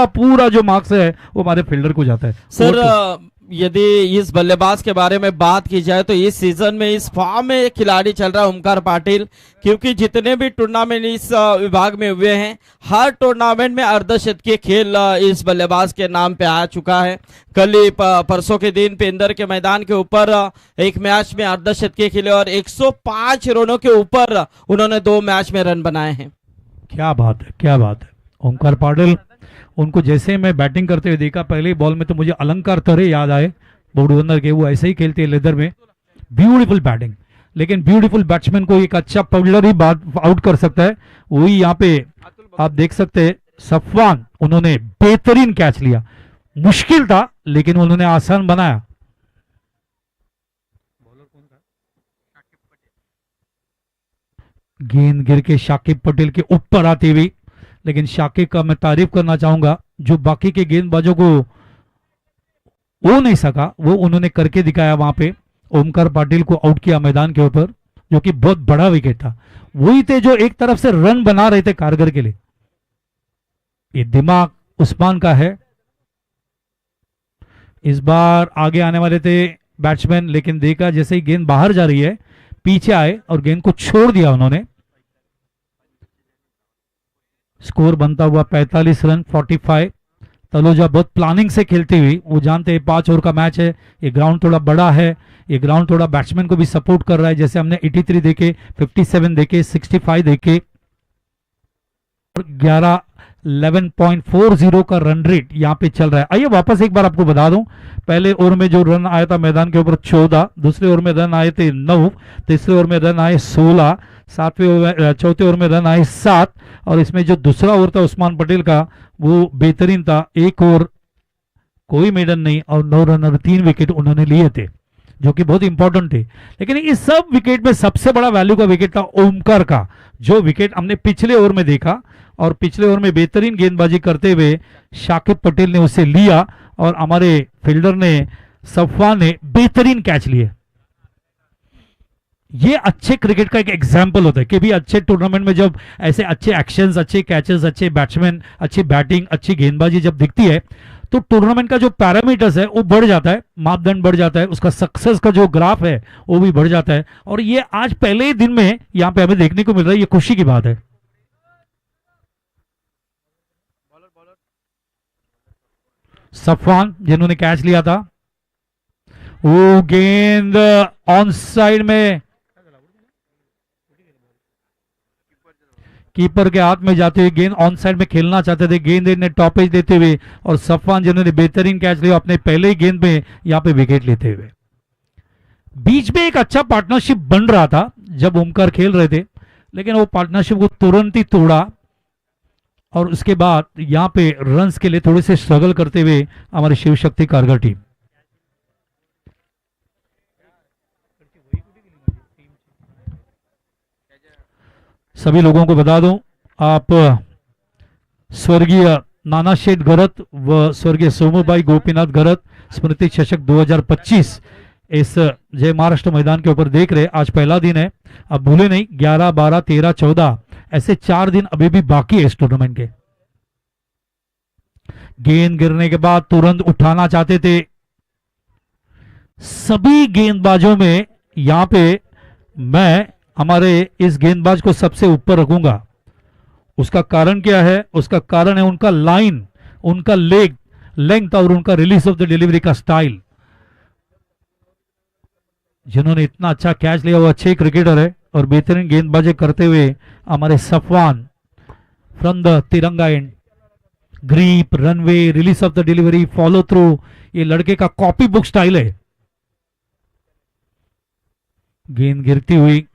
पूरा जो मार्क्स है वो हमारे फील्डर को जाता है। सर, यदि इस बल्लेबाज के बारे में बात की जाए तो इस सीजन में इस फॉर्म में खिलाड़ी चल रहा है ओमकार पाटिल, क्योंकि जितने भी टूर्नामेंट इस विभाग में हुए हैं, हर टूर्नामेंट में अर्धशतकीय खेल इस बल्लेबाज के नाम पे आ चुका है। कल ही परसों के दिन पेंदर के मैदान के ऊपर एक मैच में अर्धशतकीय खेले और 105 रनों के ऊपर उन्होंने 2 मैच में रन बनाए हैं। क्या बात है, क्या बात है। ओमकार पाटिल, उनको जैसे मैं बैटिंग करते हुए देखा पहले बॉल में, तो मुझे अलंकार तरे याद आए बोडवंदर के। वो ऐसे ही खेलते हैं लेदर में, ब्यूटीफुल बैटिंग, लेकिन ब्यूटीफुल बैट्समैन को एक अच्छा बॉलर ही आउट कर सकता है। वही यहाँ पे आप देख सकते हैं, सफवान, उन्होंने बेहतरीन कैच लिया, मुश्किल था लेकिन उन्होंने आसान बनाया। गेंद गिर के शाकिब पटेल के ऊपर आती हुई, लेकिन शाकिब का मैं तारीफ करना चाहूंगा, जो बाकी के गेंदबाजों को वो नहीं सका वो उन्होंने करके दिखाया। वहां पे ओमकार पाटिल को आउट किया मैदान के ऊपर, जो कि बहुत बड़ा विकेट था। वही थे जो एक तरफ से रन बना रहे थे कारगर के लिए। ये दिमाग उस्मान का है। इस बार आगे आने वाले थे बैट्समैन, लेकिन देखा जैसे ही गेंद बाहर जा रही है पीछे आए और गेंद को छोड़ दिया उन्होंने। स्कोर बनता हुआ 45 रन 45। तलोजा बहुत प्लानिंग से खेलती हुई, वो जानते हैं 5 ओवर का मैच है, ये ग्राउंड थोड़ा बड़ा है, ये ग्राउंड थोड़ा बैट्समैन को भी सपोर्ट कर रहा है। जैसे हमने 83 देखे, 57 देखे, 65 देखे, 11.40 का रन रेट यहाँ पे चल रहा है। आइए वापस एक बार आपको बता दूं, पहले ओवर में जो रन आया था मैदान के ऊपर 14, दूसरे ओवर में रन आए थे 9, तीसरे ओवर में रन आए 16, चौथे ओवर में रन आए 7, और इसमें जो दूसरा ओवर था उस्मान पटेल का वो बेहतरीन था, एक ओवर कोई मेडन नहीं और 9 रन और 3 विकेट उन्होंने लिए थे जो कि बहुत इंपॉर्टेंट थे। लेकिन इस सब विकेट में सबसे बड़ा वैल्यू का विकेट था ओमकार का, जो विकेट हमने पिछले ओवर में देखा, और पिछले ओवर में बेहतरीन गेंदबाजी करते हुए शाकिब पटेल ने उसे लिया और हमारे फील्डर ने सफवान ने बेहतरीन कैच लिए। ये अच्छे क्रिकेट का एक एग्जाम्पल होता है कि भी अच्छे टूर्नामेंट में जब ऐसे अच्छे एक्शंस, अच्छे कैचेस, अच्छे बैट्समैन, अच्छी बैटिंग, अच्छी गेंदबाजी जब दिखती है तो टूर्नामेंट का जो पैरामीटर्स है वो बढ़ जाता है, मापदंड बढ़ जाता है, उसका सक्सेस का जो ग्राफ है वो भी बढ़ जाता है। और ये आज पहले ही दिन में यहां पे हमें देखने को मिल रहा है, ये खुशी की बात है। सफवान जिन्होंने कैच लिया था, वो गेंद ऑन साइड में कीपर के हाथ में जाते हुए, गेंद ऑन साइड में खेलना चाहते थे, गेंद ने टॉपेज देते हुए, और सफवान जिन्होंने बेहतरीन कैच लिया अपने पहले ही गेंद में यहां पे विकेट लेते हुए। बीच में एक अच्छा पार्टनरशिप बन रहा था जब ओमकार खेल रहे थे, लेकिन वो पार्टनरशिप को तुरंत ही तोड़ा और उसके बाद यहां पे रन्स के लिए थोड़े से स्ट्रगल करते हुए हमारी शिव शक्ति कारगर टीम। सभी लोगों को बता दूं, आप स्वर्गीय नाना शेठ गरत व स्वर्गीय सोमूभाई गोपीनाथ गरत स्मृति चषक 2025 इस जय महाराष्ट्र मैदान के ऊपर देख रहे। आज पहला दिन है, अब भूले नहीं 11, 12, 13, 14 ऐसे 4 दिन अभी भी बाकी है इस टूर्नामेंट के। गेंद गिरने के बाद तुरंत उठाना चाहते थे सभी गेंदबाजों में, यहां पे मैं हमारे इस गेंदबाज को सबसे ऊपर रखूंगा। उसका कारण क्या है? उसका कारण है उनका लाइन, उनका लेंथ और उनका रिलीज ऑफ द डिलीवरी का स्टाइल। जिन्होंने इतना अच्छा कैच लिया वो अच्छे क्रिकेटर है और बेहतरीन गेंदबाजी करते हुए हमारे सफवान फ्रॉम द तिरंगा end, grip, runway, release of the delivery, follow through, ये लड़के का कॉपी बुक स्टाइल है। गेंद गिरती हुई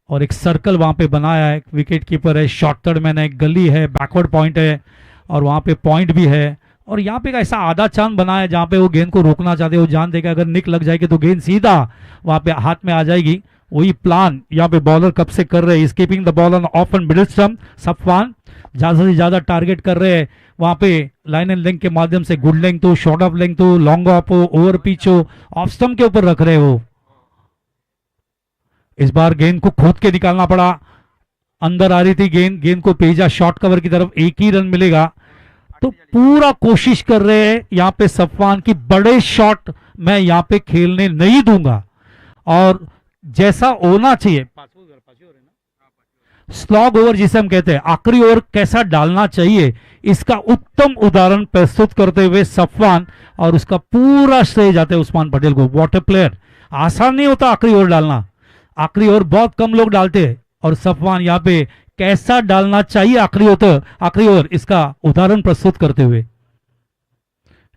और एक सर्कल वहां पे बनाया है, विकेट कीपर है, शॉर्ट थर्ड मैन है, गली है, बैकवर्ड पॉइंट है और वहां पे पॉइंट भी है। और यहाँ पे ऐसा आधा चांद बनाया है जहां पे वो गेंद को रोकना चाहते हैं, वो जान देगा अगर निक लग जाएगी तो गेंद सीधा वहां पे हाथ में आ जाएगी। वही प्लान यहाँ पे बॉलर कब से कर रहे हैं, skipping the ball on off and middle stump. Safwan ज्यादा से ज्यादा टारगेट कर रहे हैं वहां पे लाइन एंड लेंथ के माध्यम से, गुड लेंथ हो, शॉर्ट ऑफ लेंथ हो, लॉन्ग ऑफ हो, ओवर पिच हो, ऑफ स्टंप के ऊपर रख रहे हो। इस बार गेंद को खोद के निकालना पड़ा, अंदर आ रही थी गेंद, गेंद को भेजा शॉर्ट कवर की तरफ, एक ही रन मिलेगा। तो पूरा कोशिश कर रहे हैं यहाँ पे सफवान की बड़े शॉट मैं यहाँ पे खेलने नहीं दूंगा और जैसा होना चाहिए स्लॉग ओवर जिसे हम कहते हैं, आखिरी ओवर कैसा डालना चाहिए, इसका उत्तम उदाहरण प्रस्तुत करते हुए सफवान, और उसका पूरा श्रेय जाते हैं उस्मान पटेल को। What A player. आसान नहीं होता आखिरी ओवर डालना, आखिरी ओवर बहुत कम लोग डालते हैं और सफवान यहाँ पे कैसा डालना चाहिए आखिरी ओवर इसका उदाहरण प्रस्तुत करते हुए।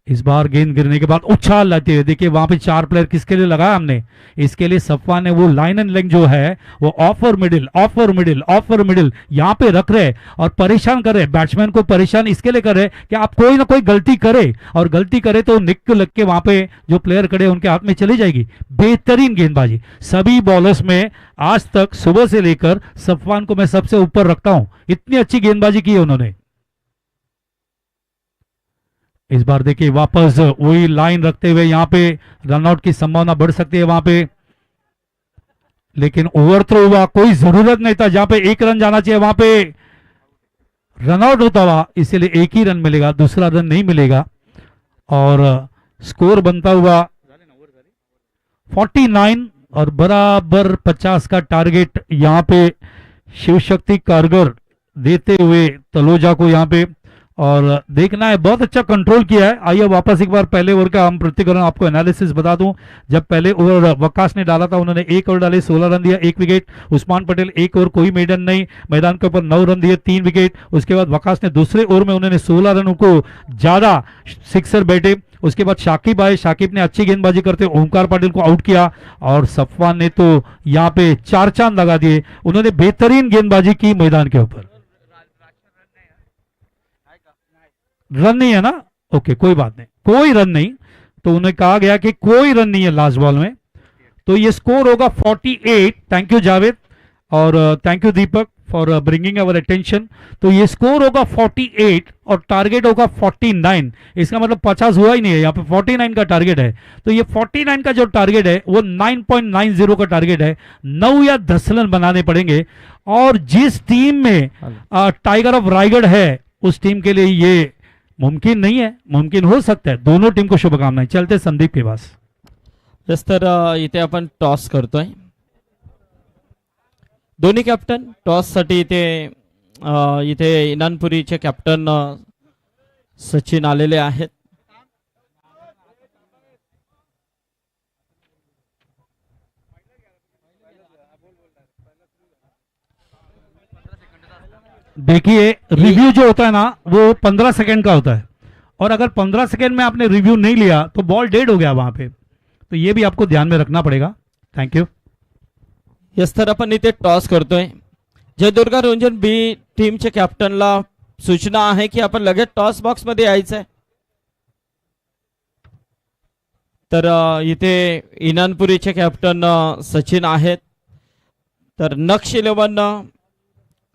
इस बार गेंद गिरने के बाद उछाल लाते हुए देखिए वहां पे 4 प्लेयर किसके लिए लगाया हमने, इसके लिए सफवान ने वो लाइन एंड लेंथ जो है वो ऑफ और मिडिल यहां पे रख रहे और परेशान कर रहे, बैट्समैन को परेशान इसके लिए कर रहे कि आप कोई ना कोई गलती करे, और गलती करे तो निक लग के वहां पे जो प्लेयर खड़े उनके हाथ में चली जाएगी। बेहतरीन गेंदबाजी सभी बॉलर्स में आज तक, सुबह से लेकर सफवान को मैं सबसे ऊपर रखता हूं, इतनी अच्छी गेंदबाजी की है उन्होंने। इस बार देखिए वापस वही लाइन रखते हुए यहां पे रनआउट की संभावना बढ़ सकती है वहां पे, लेकिन ओवरथ्रो हुआ, कोई जरूरत नहीं था, जहां पे 1 रन जाना चाहिए वहां पे रनआउट होता हुआ, इसीलिए 1 ही रन मिलेगा, दूसरा रन नहीं मिलेगा और स्कोर बनता हुआ 49 और बराबर 50 का टारगेट यहाँ पे शिव शक्ति कारगर देते हुए तलोजा को यहाँ पे, और देखना है बहुत अच्छा कंट्रोल किया है। आइए वापस एक बार पहले ओवर का हम प्रतिकरण आपको एनालिसिस बता दूं। जब पहले ओवर वकाश ने डाला था उन्होंने 1 ओवर डाले, 16 रन दिया, 1 विकेट। उस्मान पटेल 1 ओवर कोई मेडन नहीं, मैदान के ऊपर 9 रन दिए, 3 विकेट। उसके बाद वकाश ने दूसरे ओवर में उन्होंने 16 रन को ज्यादा सिक्सर बैठे। उसके बाद शाकिब आए, शाकिब ने अच्छी गेंदबाजी करते ओमकार पाटिल को आउट किया, और सफवान ने तो यहाँ पे 4 चांद लगा दिए। उन्होंने बेहतरीन गेंदबाजी की मैदान के ऊपर। रन नहीं है ना, ओके कोई बात नहीं, कोई रन नहीं, तो उन्हें कहा गया कि कोई रन नहीं है लास्ट बॉल में, तो ये स्कोर होगा 48। थैंक यू जावेद और thank you Deepak for bringing our attention. तो ये स्कोर होगा 48 और टारगेट होगा 49। इसका मतलब 50 हुआ ही नहीं है, यहाँ पे 49 का टारगेट है। तो ये 49 का जो टारगेट है वो 9.90 का टारगेट है। 9 या 10 रन बनाने पड़ेंगे, और जिस टीम में टाइगर ऑफ रायगढ़ है उस टीम के लिए ये मुमकिन नहीं है, मुमकिन हो सकता है। दोनों टीम को शुभकामनाएं। चलते संदीप के पास। यस, तर इथे आपण टॉस करतोय। दोन्ही कॅप्टन टॉस साठी इथे इनानपुरीचे कॅप्टन सचिन आलेले आहेत। देखिए रिव्यू जो होता है ना वो 15 सेकंड का होता है, और अगर 15 सेकंड में आपने रिव्यू नहीं लिया तो बॉल डेड हो गया वहां पे, तो ये भी आपको ध्यान में रखना पड़ेगा। Thank you. यस, तर आपण इथे टॉस करतोय। जयदुर्गा रंजन बी टीमच्या कॅप्टनला सूचना आहे की आपण लगेच टॉस बॉक्स मध्ये यायचंय। तर इथे इनानपुरीचे कॅप्टन सचिन आहेत। तर नक्ष 11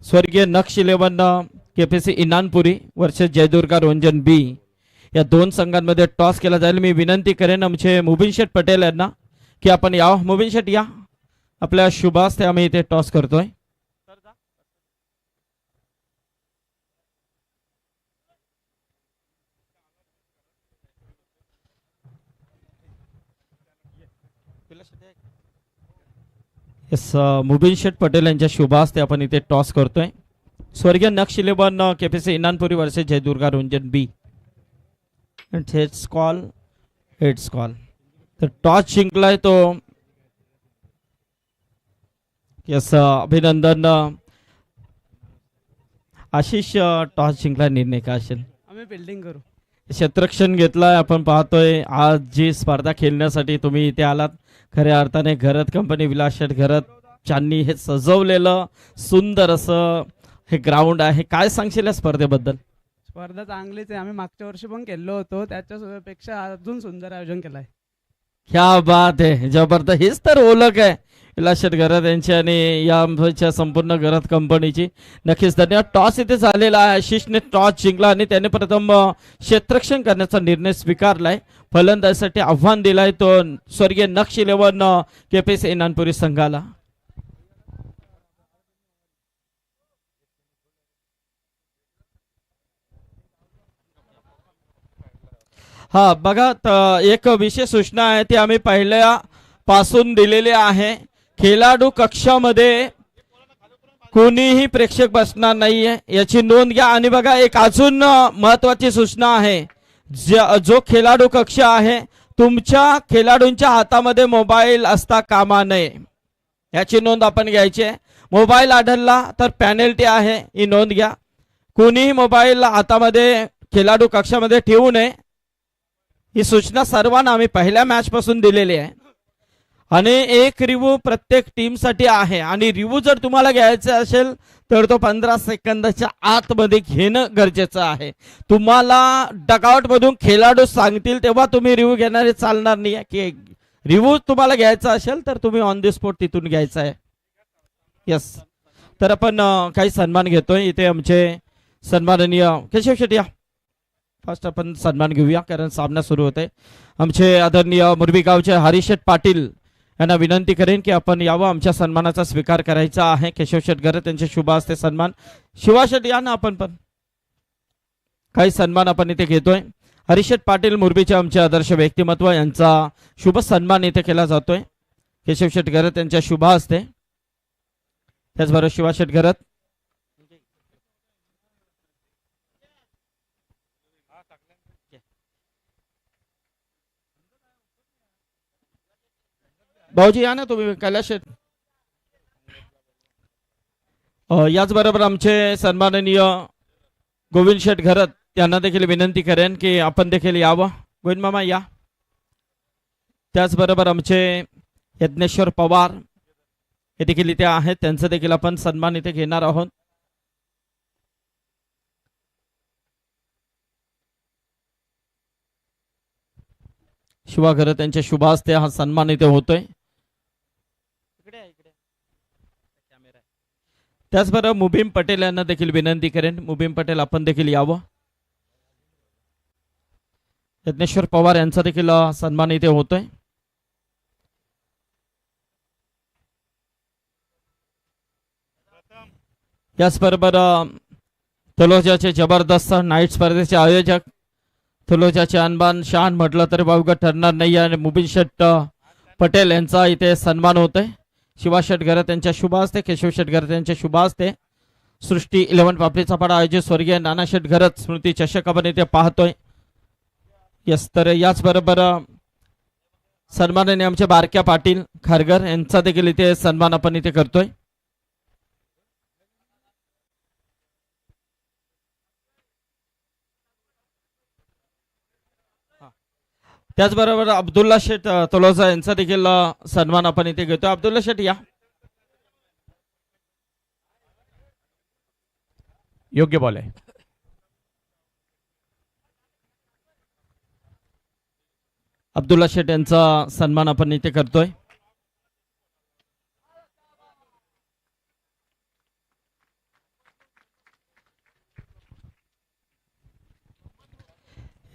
स्वर्गीय नक्ष 11 केपीसी इनानपुरी वर्सेस जयदुर्गा रंजन बी या दोन संघांमध्ये टॉस केला जाईल। मी विनंती करेन आमचे मुबीन शेठ पटेल यांना की आपण या। मुबीन शेठ या, आपल्या शुभास्ते आम्ही इथे टॉस करतोय। यस, मुबीन शेठ पटेल यांच्या शुभास्ते आपण इथे टॉस करतोय। स्वर्गीय Naksh 11 KPC Inanpuri versus Jaidurga Ranjan B. It's call, it's call. तर टॉस जिंकलाय तो, यस अभिनंदन। आशिष टॉस जिंकला, निर्णय काय असेल? आम्ही बिल्डिंग करू। क्षेत्ररक्षण घेतलाय। आपण पाहतोय आज जी स्पर्धा खेळण्यासाठी तुम्ही इथे आलात, खऱ्या अर्थाने घरत कंपनी विलास शेठ घरत ज्यांनी हे सजवलेलं सुंदर असं हे ग्राउंड आहे, काय सांगशील या स्पर्धेबद्दल? स्पर्धा चांगलीच आहे। आम्ही मागच्या वर्षी पण खेळलो होतो, त्याच्यापेक्षा अजून सुंदर आयोजन केलंय। क्या बात आहे, जबरदस्त। हीच तर ओळख आहे विलास शेठ घरत यांची आणि या आमच्या संपूर्ण घरत कंपनीची। नक्कीच धन्यवाद। टॉस इथे झालेला आहे, आशिषने टॉस जिंकला आणि त्याने प्रथम क्षेत्ररक्षण करण्याचा निर्णय स्वीकारलाय। फलंदाजीसाठी आव्हान दिलाय तो स्वर्गीय नक्ष 11 केपीसी इनानपुरी संघाला। हा बघा, एक विशेष सूचना आहे ती आम्ही पहिल्या पासून दिलेली आहे। खेळाडू कक्षामध्ये कोणीही प्रेक्षक बसणार नाहीये, याची नोंद घ्या। आणि बघा, एक अजून महत्वाची सूचना आहे, जो खेळाडू कक्ष आहे तुमच्या खेळाडूंच्या हातामध्ये मोबाईल असता कामा नये, याची नोंद आपण घ्यायची आहे। मोबाईल आढळला तर पेनल्टी आहे, ही नोंद घ्या। कोणीही मोबाईल हातामध्ये खेळाडू कक्षामध्ये ठेवू नये, ही सूचना सर्वांना आम्ही पहिल्या मॅच पासून दिलेली आहे। आणि एक रिव्ह्यू प्रत्येक टीम साठी आहे, आणि रिव्ह्यू जर तुम्हाला घ्यायचा असेल तर तो 15 सेकंदाच्या आतमध्ये घेणं गरजेचं आहे। तुम्हाला डगआउट मधून खेळाडू सांगतील तेव्हा तुम्ही रिव्ह्यू घेणारे चालणार नाही की रिव्ह्यू तुम्हाला घ्यायचा असेल तर तुम्ही ऑन द स्पॉट तिथून घ्यायचा आहे। यस, तर आपण काही सन्मान घेतोय इथे। आमचे सन्माननीय केशव शेट्टी या, फर्स्ट आपण सन्मान घेऊया कारण सामना सुरू होते। आमचे आदरणीय मुरबी गावचे हरीश शेठ पाटील यांना विनंती करेन की आपण यावं, आमच्या सन्मानाचा स्वीकार करायचा आहे। केशव शेठ घरत त्यांचे शुभ हस्ते सन्मान। शिवा शेठ या ना, आपण पण काही सन्मान आपण इथे घेतोय। हरिशेठ पाटील मुरबीचे आमचे आदर्श व्यक्तिमत्व यांचा शुभ सन्मान इथे केला जातोय. केशव शेठ घरत यांच्या शुभ हस्ते. त्याचबरोबर शिवा शेठ घरत, भाऊजी या ना तुम्ही, कैलास शेठ. याचबरोबर आमचे सन्माननीय गोविंद शेठ घरत त्यांना देखील विनंती करेन की आपण देखील यावं. गोविंद मामा या. त्याचबरोबर आमचे यज्ञेश्वर पवार हे देखील इथे आहेत, त्यांचा देखील आपण सन्मान इथे घेणार आहोत. शिवा घरत यांच्या शुभ हस्ते हा सन्मान इथे होतोय. त्याचबरोबर मुबीम पटेल यांना देखील विनंती करेन, मुबीम पटेल आपण देखील यावं. यज्ञेश्वर पवार यांचा देखील सन्मान इथे होतोय. याचबरोबर तलोजाचे जबरदस्त नाईट स्पर्धेचे आयोजक, तलोजाचे अनबान शान म्हटलं तरी बावगं ठरणार नाही, आणि मुबीन शेठ पटेल यांचा इथे सन्मान होतोय. शिवा शेठ घरत यांच्या शुभ हस्ते, केशव शेठ घरत यांच्या शुभ हस्ते सृष्टी 11 पापडीचा पाडा आयोजित स्वर्गीय नाना शेठ घरत स्मृती चषक आपण इथे पाहतोय. यस, तर याचबरोबर सन्माननीय आमचे बारक्या पाटील खारगर यांचा देखील इथे सन्मान आपण इथे करतोय. त्याचबरोबर अब्दुल्ला शेठ तलोजा यांचा देखील सन्मान आपण इथे घेतो. अब्दुल्ला शेठ या. योग्य बॉल आहे. अब्दुल्ला शेठ यांचा सन्मान आपण इथे करतोय.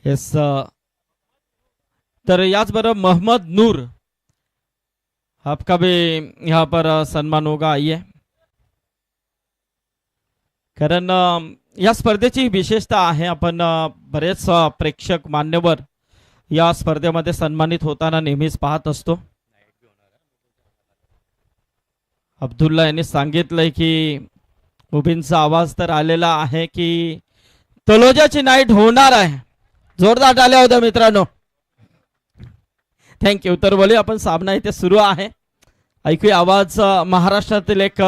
येस, तर याचबरोबर मोहम्मद नूर आपका भी यहाँ पर सन्मान होगा. आइए. कारण या स्पर्धेची विशेषता आहे, आपण बरेच प्रेक्षक मान्यवर या स्पर्धेमध्ये सन्मानित होताना नेहमीच पाहत असतो. अब्दुल्ला यांनी सांगितलंय की मुबीनचा आवाज तर आलेला आहे की तलोजाची नाईट होणार आहे. जोरदार टाळ्या होत्या मित्रांनो. थँक्यू. तर बोलूया आपण, सामना इथे सुरू आहे. ऐकूया आवाज महाराष्ट्रातील एक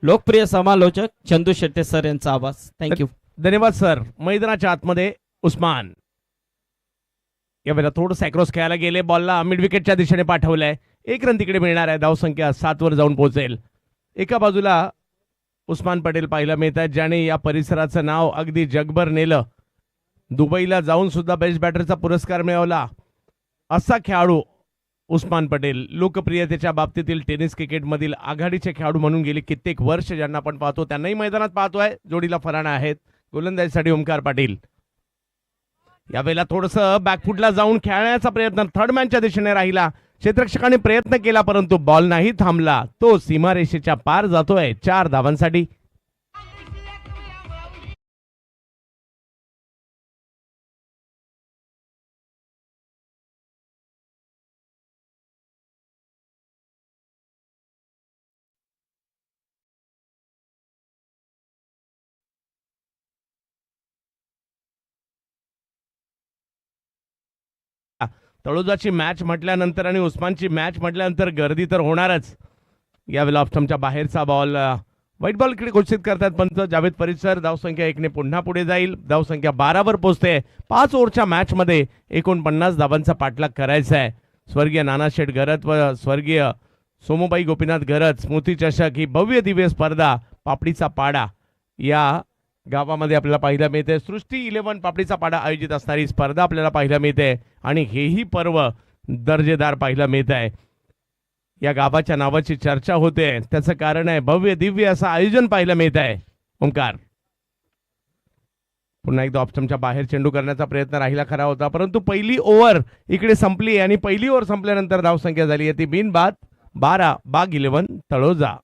लोकप्रिय समालोचक चंदू शेट्टे सर यांचा आवाज. थँक्यू. धन्यवाद सर. मैदानाच्या आतमध्ये उस्मान यावेळेला थोडं क्रॉस खेळायला गेले, बॉलला मिड विकेटच्या दिशेने पाठवलंय. 1 रन तिकडे मिळणार आहे. धावसंख्या 7 वर जाऊन पोहोचेल. एका बाजूला उस्मान पटेल पाहायला मिळतात, ज्याने या परिसराचं नाव अगदी जगभर नेलं. दुबईला जाऊन सुद्धा बेस्ट बॅटरचा पुरस्कार मिळवला असा खेळाडू उस्मान पटेल. लोकप्रियतेच्या बाबतीतील टेनिस क्रिकेटमधील आघाडीचे खेळाडू म्हणून गेली कित्येक वर्ष ज्यांना आपण पाहतो त्यांनाही मैदानात पाहतोय. जोडीला फराणा आहेत. गोलंदाजीसाठी ओमकार पाटील. यावेळेला थोडंसं बॅकफुटला जाऊन खेळण्याचा प्रयत्न थर्ड मॅनच्या दिशेने राहिला. क्षेत्ररक्षकाने प्रयत्न केला परंतु बॉल नाही थांबला. तो सीमारेषेच्या पार जातोय 4 धावांसाठी. तळोजाची मॅच म्हटल्यानंतर आणि उस्मानची मॅच म्हटल्यानंतर गर्दी तर होणारच. यावेळेला ऑप्शनच्या बाहेरचा बॉल, व्हाईट बॉल इकडे घोषित करतात पंच. जावेद परिसर धावसंख्या 1 ने पुन्हा पुढे जाईल. धावसंख्या 12 वर पोहोचते. 5 ओव्हरच्या मॅच मध्ये 49 धावांचा पाठलाग करायचा आहे. स्वर्गीय नाना शेठ घरत व स्वर्गीय सोमूबाई गोपीनाथ घरत स्मृती चषक ही भव्य दिव्य स्पर्धा पापडीचा पाडा या गावामध्ये आपल्याला पाहायला मिळते. सृष्टी 11 पापडीचा पाडा आयोजित असणारी स्पर्धा आपल्याला पाहायला मिळते आणि हेही पर्व दर्जेदार पाहायला मिळत आहे. या गावाच्या नावाची चर्चा होते, त्याचं कारण आहे भव्य दिव्य असं आयोजन पाहायला मिळत आहे. ओंकार पुन्हा एकदा ऑप्शनच्या बाहेर चेंडू करण्याचा प्रयत्न राहिला खरा होता, परंतु पहिली ओव्हर इकडे संपली आणि पहिली ओव्हर संपल्यानंतर धावसंख्या झाली आहे ती बिनबाद 12 बाग 11 तळोजा.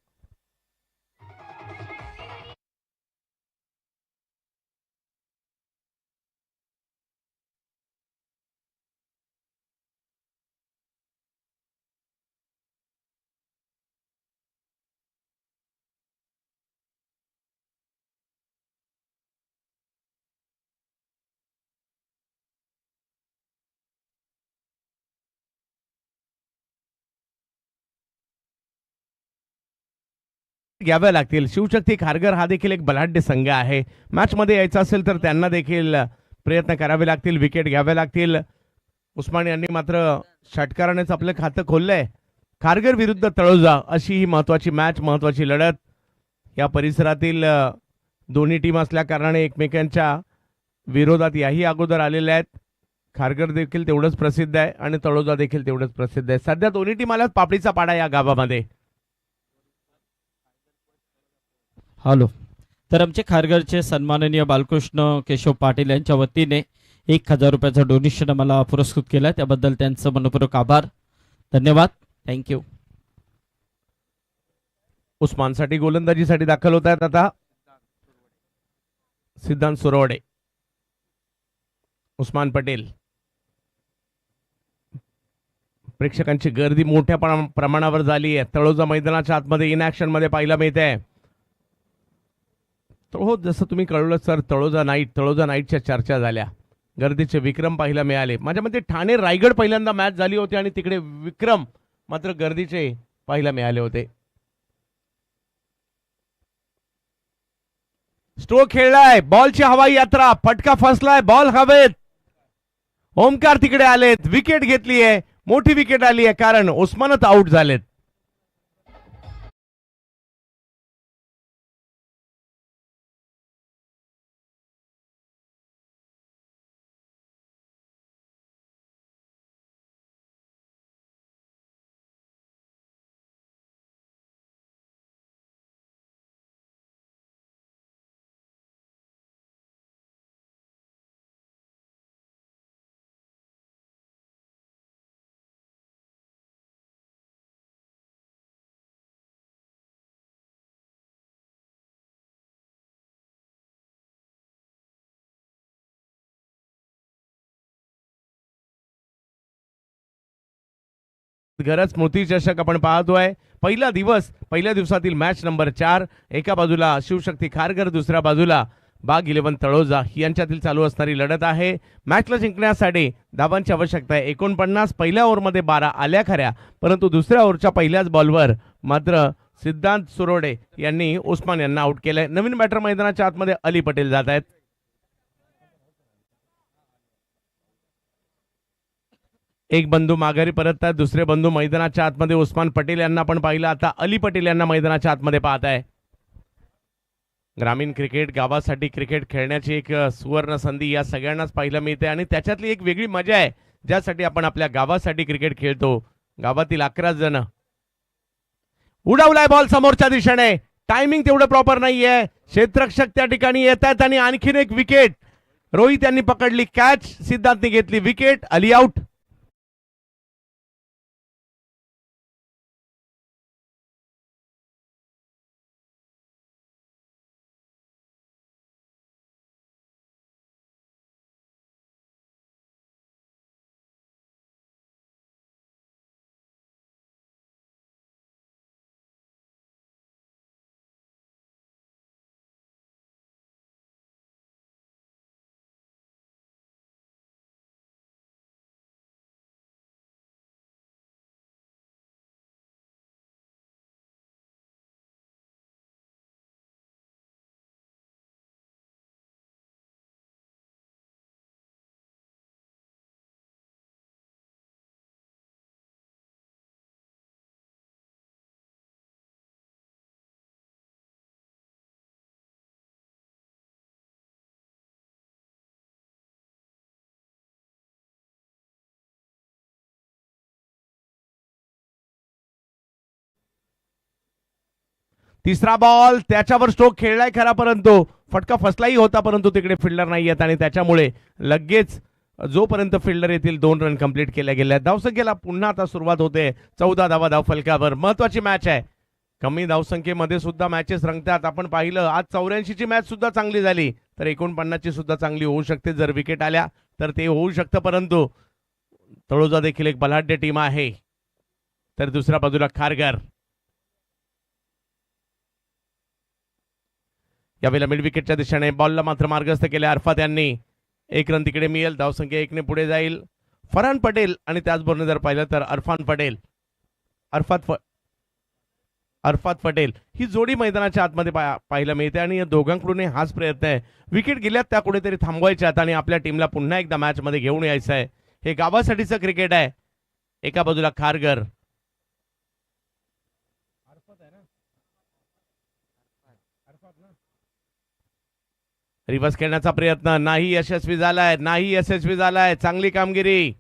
घ्याव्या लागतील. शिवशक्ती खारघर हा देखील एक बलाढ्य संघ आहे. मॅच मध्ये यायचं असेल तर त्यांना देखील प्रयत्न करावे लागतील, विकेट घ्यावे लागतील. उस्मान यांनी मात्र षटकारानेच आपलं खातं खोललंय. खारघर विरुद्ध तळोजा अशी ही महत्वाची मॅच, महत्वाची लढत. या परिसरातील दोन्ही टीम असल्या कारणाने एकमेकांच्या विरोधात याही अगोदर आलेल्या आहेत. खारघर देखील तेवढंच प्रसिद्ध आहे आणि तळोजा देखील तेवढंच प्रसिद्ध आहे. सध्या दोन्ही टीम आल्यात पापडीचा पाडा या गावामध्ये. हॅलो. तर आमचे खारघरचे सन्माननीय बालकृष्ण केशव पाटील यांच्या वतीने 1000 रुपयाचं डोनेशन आम्हाला पुरस्कृत केलं, त्याबद्दल त्यांचं मनपूर्वक आभार, धन्यवाद, थँक्यू. उस्मानसाठी गोलंदाजीसाठी दाखल होत आहेत आता सिद्धांत सुरवडे, उस्मान पटेल. प्रेक्षकांची गर्दी मोठ्या प्रमाणावर झाली आहे. तळोजा मैदानाच्या आतमध्ये इनॅक्शन मध्ये पाहायला मिळते. हो, जसं तुम्ही कळवलं सर, तळोजा नाईटच्या चर्चा झाल्या, गर्दीचे विक्रम पाहायला मिळाले. माझ्या मते ठाणे रायगड पहिल्यांदा मॅच झाली होती आणि तिकडे विक्रम मात्र गर्दीचे पाहायला मिळाले होते. स्ट्रोक खेळलाय, बॉलची हवाई यात्रा, फटका फसलाय, बॉल हवेत. ओमकार तिकडे आलेत, विकेट घेतली आहे, मोठी विकेट आली आहे कारण उस्मानच आउट झालेत. गरज स्मृती चषक आपण पाहतोय. पहिला दिवस, पहिल्या दिवसातील मॅच नंबर 4. एका बाजूला शिवशक्ती खारघर, दुसऱ्या बाजूला बाग 11 तळोजा यांच्यातील चालू असणारी लढत आहे. मॅचला जिंकण्यासाठी धावांची आवश्यकता आहे 49. पहिल्या ओव्हरमध्ये 12 आल्या खऱ्या, परंतु दुसऱ्या ओव्हरच्या पहिल्याच बॉलवर मात्र सिद्धांत सुरोडे यांनी उस्मान यांना आउट केलंय. नवीन बॅटर मैदानाच्या आतमध्ये अली पटेल जात आहेत. एक बंधू माघारी परततात, दुसरे बंधू मैदानाच्या आतमध्ये उस्मान पटेल यांना पण पाहिलं. आता अली पटेल यांना मैदानाच्या आतमध्ये पाहत आहे. ग्रामीण क्रिकेट, गावासाठी क्रिकेट खेळण्याची एक सुवर्ण संधी या सगळ्यांनाच पाहायला मिळते आणि त्याच्यातली एक वेगळी मजा आहे ज्यासाठी आपण आपल्या गावासाठी क्रिकेट खेळतो. गावातील 11 जण. उडवलाय बॉल समोरच्या दिशेने, टायमिंग तेवढं प्रॉपर नाहीये. क्षेत्ररक्षक त्या ठिकाणी येत आहेत आणि आणखीन एक विकेट. रोहित यांनी पकडली कॅच, सिद्धांतने घेतली विकेट, अली आउट. तिसरा बॉल, त्याच्यावर स्ट्रोक खेळलाय खरा, परंतु फटका फसलाही होता, परंतु तिकडे फिल्डर नाही आहेत आणि त्याच्यामुळे लगेच जोपर्यंत फिल्डर येतील 2 रन कंप्लीट केल्या गेल्या. धावसंख्येला पुन्हा आता सुरुवात होते. 14 धावा धावफलकावर. महत्वाची मॅच आहे. कमी धावसंख्येमध्ये सुद्धा मॅचेस रंगतात. आपण पाहिलं आज 84 ची मॅच सुद्धा चांगली झाली, तर 49 ची सुद्धा चांगली होऊ शकते. जर विकेट आल्या तर ते होऊ शकतं, परंतु तळोजा देखील एक बलाढ्य टीम आहे. तर दुसऱ्या बाजूला खारघर. यावेळेला मिड विकेटच्या दिशेने बॉलला मात्र मार्गस्थ केले अरफात यांनी. 1 रन तिकडे मिळेल. धावसंख्या 1 ने पुढे जाईल. फरहान पटेल आणि त्याचबरोबर जर पाहिलं तर अरफान पटेल. अरफात पटेल ही जोडी मैदानाच्या आतमध्ये पाहायला मिळते आणि या दोघांकडून हाच प्रयत्न आहे. विकेट गेल्यात त्या कुठेतरी थांबवायच्यात आणि आपल्या टीमला पुन्हा एकदा मॅच मध्ये घेऊन यायचं आहे. हे गावासाठीचं क्रिकेट आहे. एका बाजूला खारघर, रिव्हर्स खेळण्याचा प्रयत्न नाही यशस्वी झालाय. चांगली कामगिरी,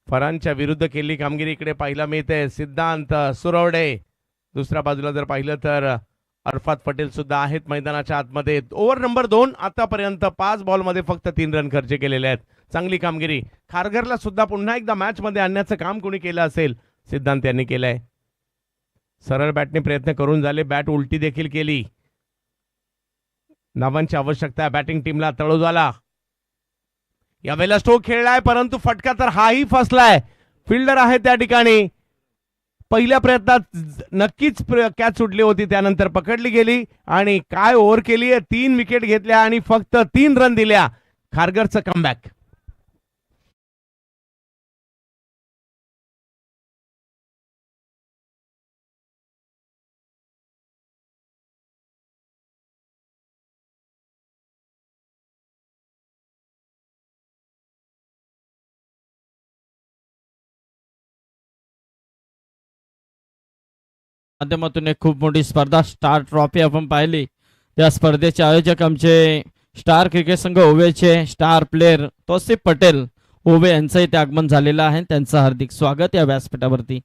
फरांच्या विरुद्ध केलेली कामगिरी इकडे पाहायला मिळते. सिद्धांत सुरवडे, दुसऱ्या बाजूला जर पाहिलं तर अरफात पटेल सुद्धा आहेत मैदानाच्या आतमध्ये. ओव्हर नंबर 2 आतापर्यंत 5 बॉलमध्ये फक्त 3 रन खर्च केलेले आहेत. चांगली कामगिरी. खारघरला सुद्धा पुन्हा एकदा मॅच मध्ये आणण्याचं काम कोणी केलं असेल, सिद्धांत यांनी केलंय. सरळ बॅटने प्रयत्न करून झाले, बॅट उलटी देखील केली. धावांची आवश्यकता आहे बॅटिंग टीमला. तळोजाला यावेळेला स्ट्रोक खेळलाय परंतु फटका तर हाही फसलाय. फिल्डर आहे त्या ठिकाणी. पहिल्या प्रयत्नात नक्कीच कॅच सुटली होती, त्यानंतर पकडली गेली आणि काय ओव्हर केली आहे. 3 विकेट घेतल्या आणि फक्त 3 रन दिल्या. खारघरचं कमबॅक. माध्यमातून एक खूप मोठी स्पर्धा स्टार ट्रॉफी आपण पाहिली. त्या स्पर्धेचे आयोजक आमचे स्टार क्रिकेट संघ ओवेचे स्टार प्लेअर तौसिफ पटेल ओवे यांचं इथे आगमन झालेलं आहे. त्यांचं हार्दिक स्वागत या व्यासपीठावरती.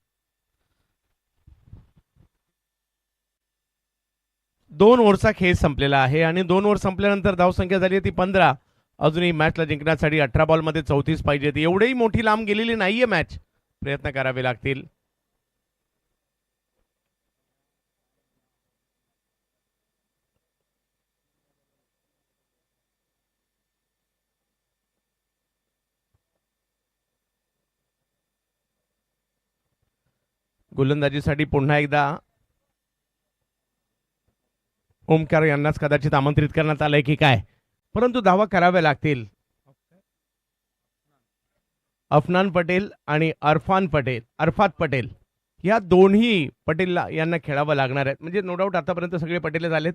2 ओव्हरचा खेळ संपलेला आहे आणि 2 ओव्हर संपल्यानंतर धावसंख्या झाली ती 15. अजूनही मॅचला जिंकण्यासाठी 18 बॉलमध्ये 34 पाहिजेत. एवढेही मोठी लांब गेलेली नाहीये मॅच. प्रयत्न करावे लागतील. गोलंदाजीसाठी पुन्हा एकदा ओमकार यांनाच कदाचित आमंत्रित करण्यात आलंय की काय, परंतु धावा कराव्या लागतील. अफनान पटेल आणि अरफात पटेल या दोन्ही पटेल यांना खेळावं लागणार आहेत. म्हणजे नो डाऊट आतापर्यंत सगळे पटेल झालेत.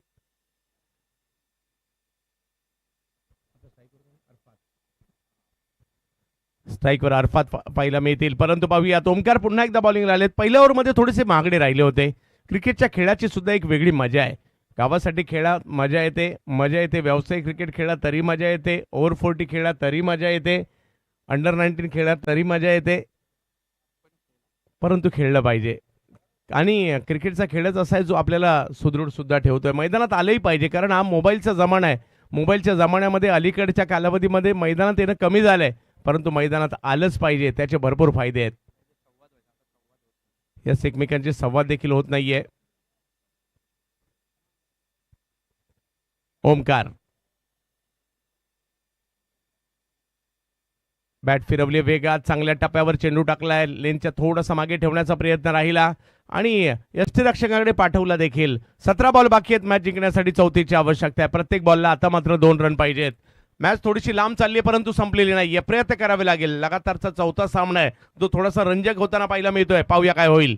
स्ट्राईकवर अरफात पाहायला मिळतील, परंतु पाहूयात. ओमकार पुन्हा एकदा बॉलिंगला आलेत. पहिल्या ओव्हरमध्ये थोडेसे महागडे राहिले होते. क्रिकेटच्या खेळाची सुद्धा एक वेगळी मजा आहे. गावासाठी खेळा मजा येते. व्यावसायिक क्रिकेट खेळा तरी मजा येते. ओव्हर 40 खेळा तरी मजा येते. अंडर 19 खेळा तरी मजा येते. परंतु खेळलं पाहिजे. आणि क्रिकेटचा खेळच असा आहे जो आपल्याला सुदृढ सुद्धा ठेवतोय. मैदानात आलंही पाहिजे, कारण हा मोबाईलचा जमाना आहे. मोबाईलच्या जमान्यामध्ये अलीकडच्या कालावधीमध्ये मैदानात येणं कमी झालंय, परंतु मैदानात आलंच पाहिजे. त्याचे भरपूर फायदे आहेत. यास एकमेकांचे संवाद देखील होत नाहीये. ओमकार बॅट फिरवली वेगात. चांगल्या टप्प्यावर चेंडू टाकलाय. लेनच्या थोडासा मागे ठेवण्याचा प्रयत्न राहिला आणि यष्टीरक्षकाकडे पाठवला देखील. 17 बॉल बाकी आहेत मॅच जिंकण्यासाठी. 34ची आवश्यकता आहे. प्रत्येक बॉलला आता मात्र 2 रन पाहिजेत. मॅच थोडीशी लांब चालली परंतु संपलेली नाहीये. प्रयत्न करावे लागेल. लगातारचा 4था सामना आहे जो थोडासा रंजक होताना पाहायला मिळतोय. पाहूया काय होईल.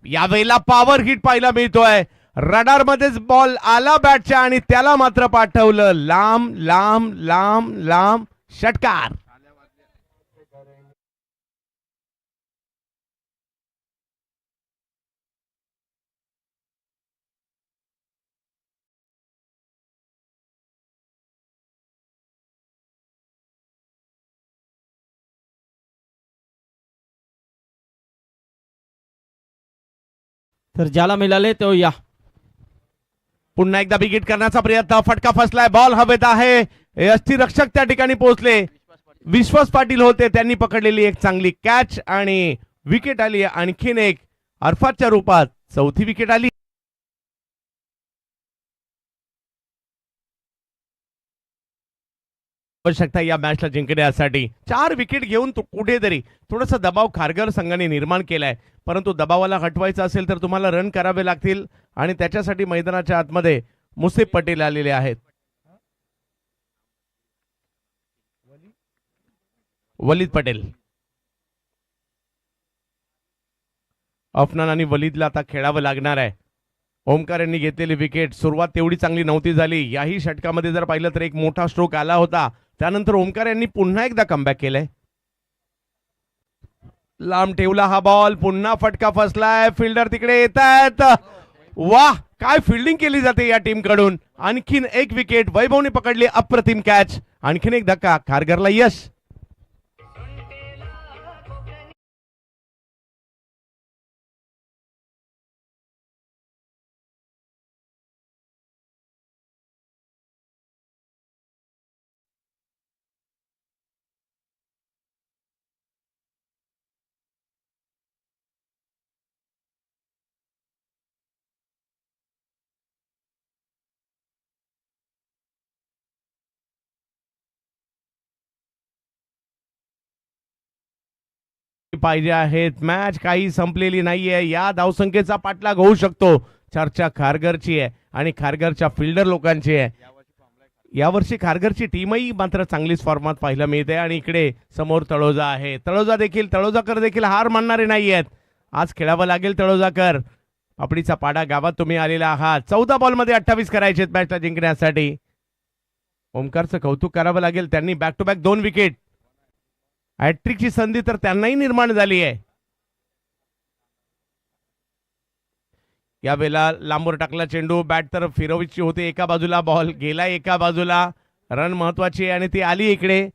यावेळेला पॉवर हिट पाहायला मिळतोय. रडार मध्येच बॉल आला बॅटच्या आणि त्याला मात्र पाठवलं लांब लांब लांब लांब. षटकार. तर ज्याला मिळाले तो या. पुन्हा एकदा बिगिट करण्याचा प्रयत्न. फटका फसलाय. बॉल हवेत आहे. यष्टीरक्षक त्या ठिकाणी पोहोचले. विश्वास पाटील होते. त्यांनी पकडलेली एक चांगली कॅच आणि विकेट आली. आणखीन एक अरफातच्या रूपात 4थी विकेट आली. आवश्यकता या मॅचला जिंकण्यासाठी. 4 विकेट घेऊन कुठेतरी थोडासा दबाव खारघर संघाने निर्माण केलाय, परंतु दबावाला हटवायचा असेल तर तुम्हाला रन करावे लागतील आणि त्याच्यासाठी मैदानाच्या आतमध्ये मुसीब पटेल आलेले आहेत. वलीद पटेल. अफनान आणि वलीदला आता खेळावं लागणार आहे. ओमकार यांनी घेतलेली विकेट सुरुवात तेवढी चांगली नव्हती झाली. याही षटकामध्ये जर पाहिलं तर एक मोठा स्ट्रोक आला होता. त्यानंतर ओमकार यांनी पुन्हा एकदा कमबॅक केलंय. लांब ठेवला हा बॉल, पुन्हा फटका फसलाय. फिल्डर तिकडे येत आहेत. वाह, काय फिल्डिंग केली जाते या टीम कडून. आणखीन एक विकेट वैभवने पकडली. अप्रतिम कॅच. आणखीन एक धक्का, खारघरला यश. पाहिजे आहेत. मॅच काही संपलेली नाहीये. या धावसंख्येचा पाठलाग होऊ शकतो. चर्चा खारघरची आहे आणि खारघरच्या फिल्डर लोकांची आहे. यावर्षी खारघरची टीमही मात्र चांगलीच फॉर्मात पाहायला मिळते. आणि इकडे समोर तळोजा आहे. तळोजाकर देखील हार मानणारे नाही आहेत. आज खेळावं लागेल तळोजाकर. आपडीचा पाडा गावात तुम्ही आलेला आहात. 14 बॉलमध्ये 28 करायचे मॅचला जिंकण्यासाठी. ओमकारचं कौतुक करावं लागेल. त्यांनी बॅक टू बॅक 2 विकेट. हॅट्रिकची संधी तर त्यांनाही निर्माण झाली आहे. यावेळेला लांबवर टाकला चेंडू. बॅट तर फिरवायची होती एका बाजूला. बॉल गेला एका बाजूला. रन महत्वाची आहे आणि ती आली इकडे.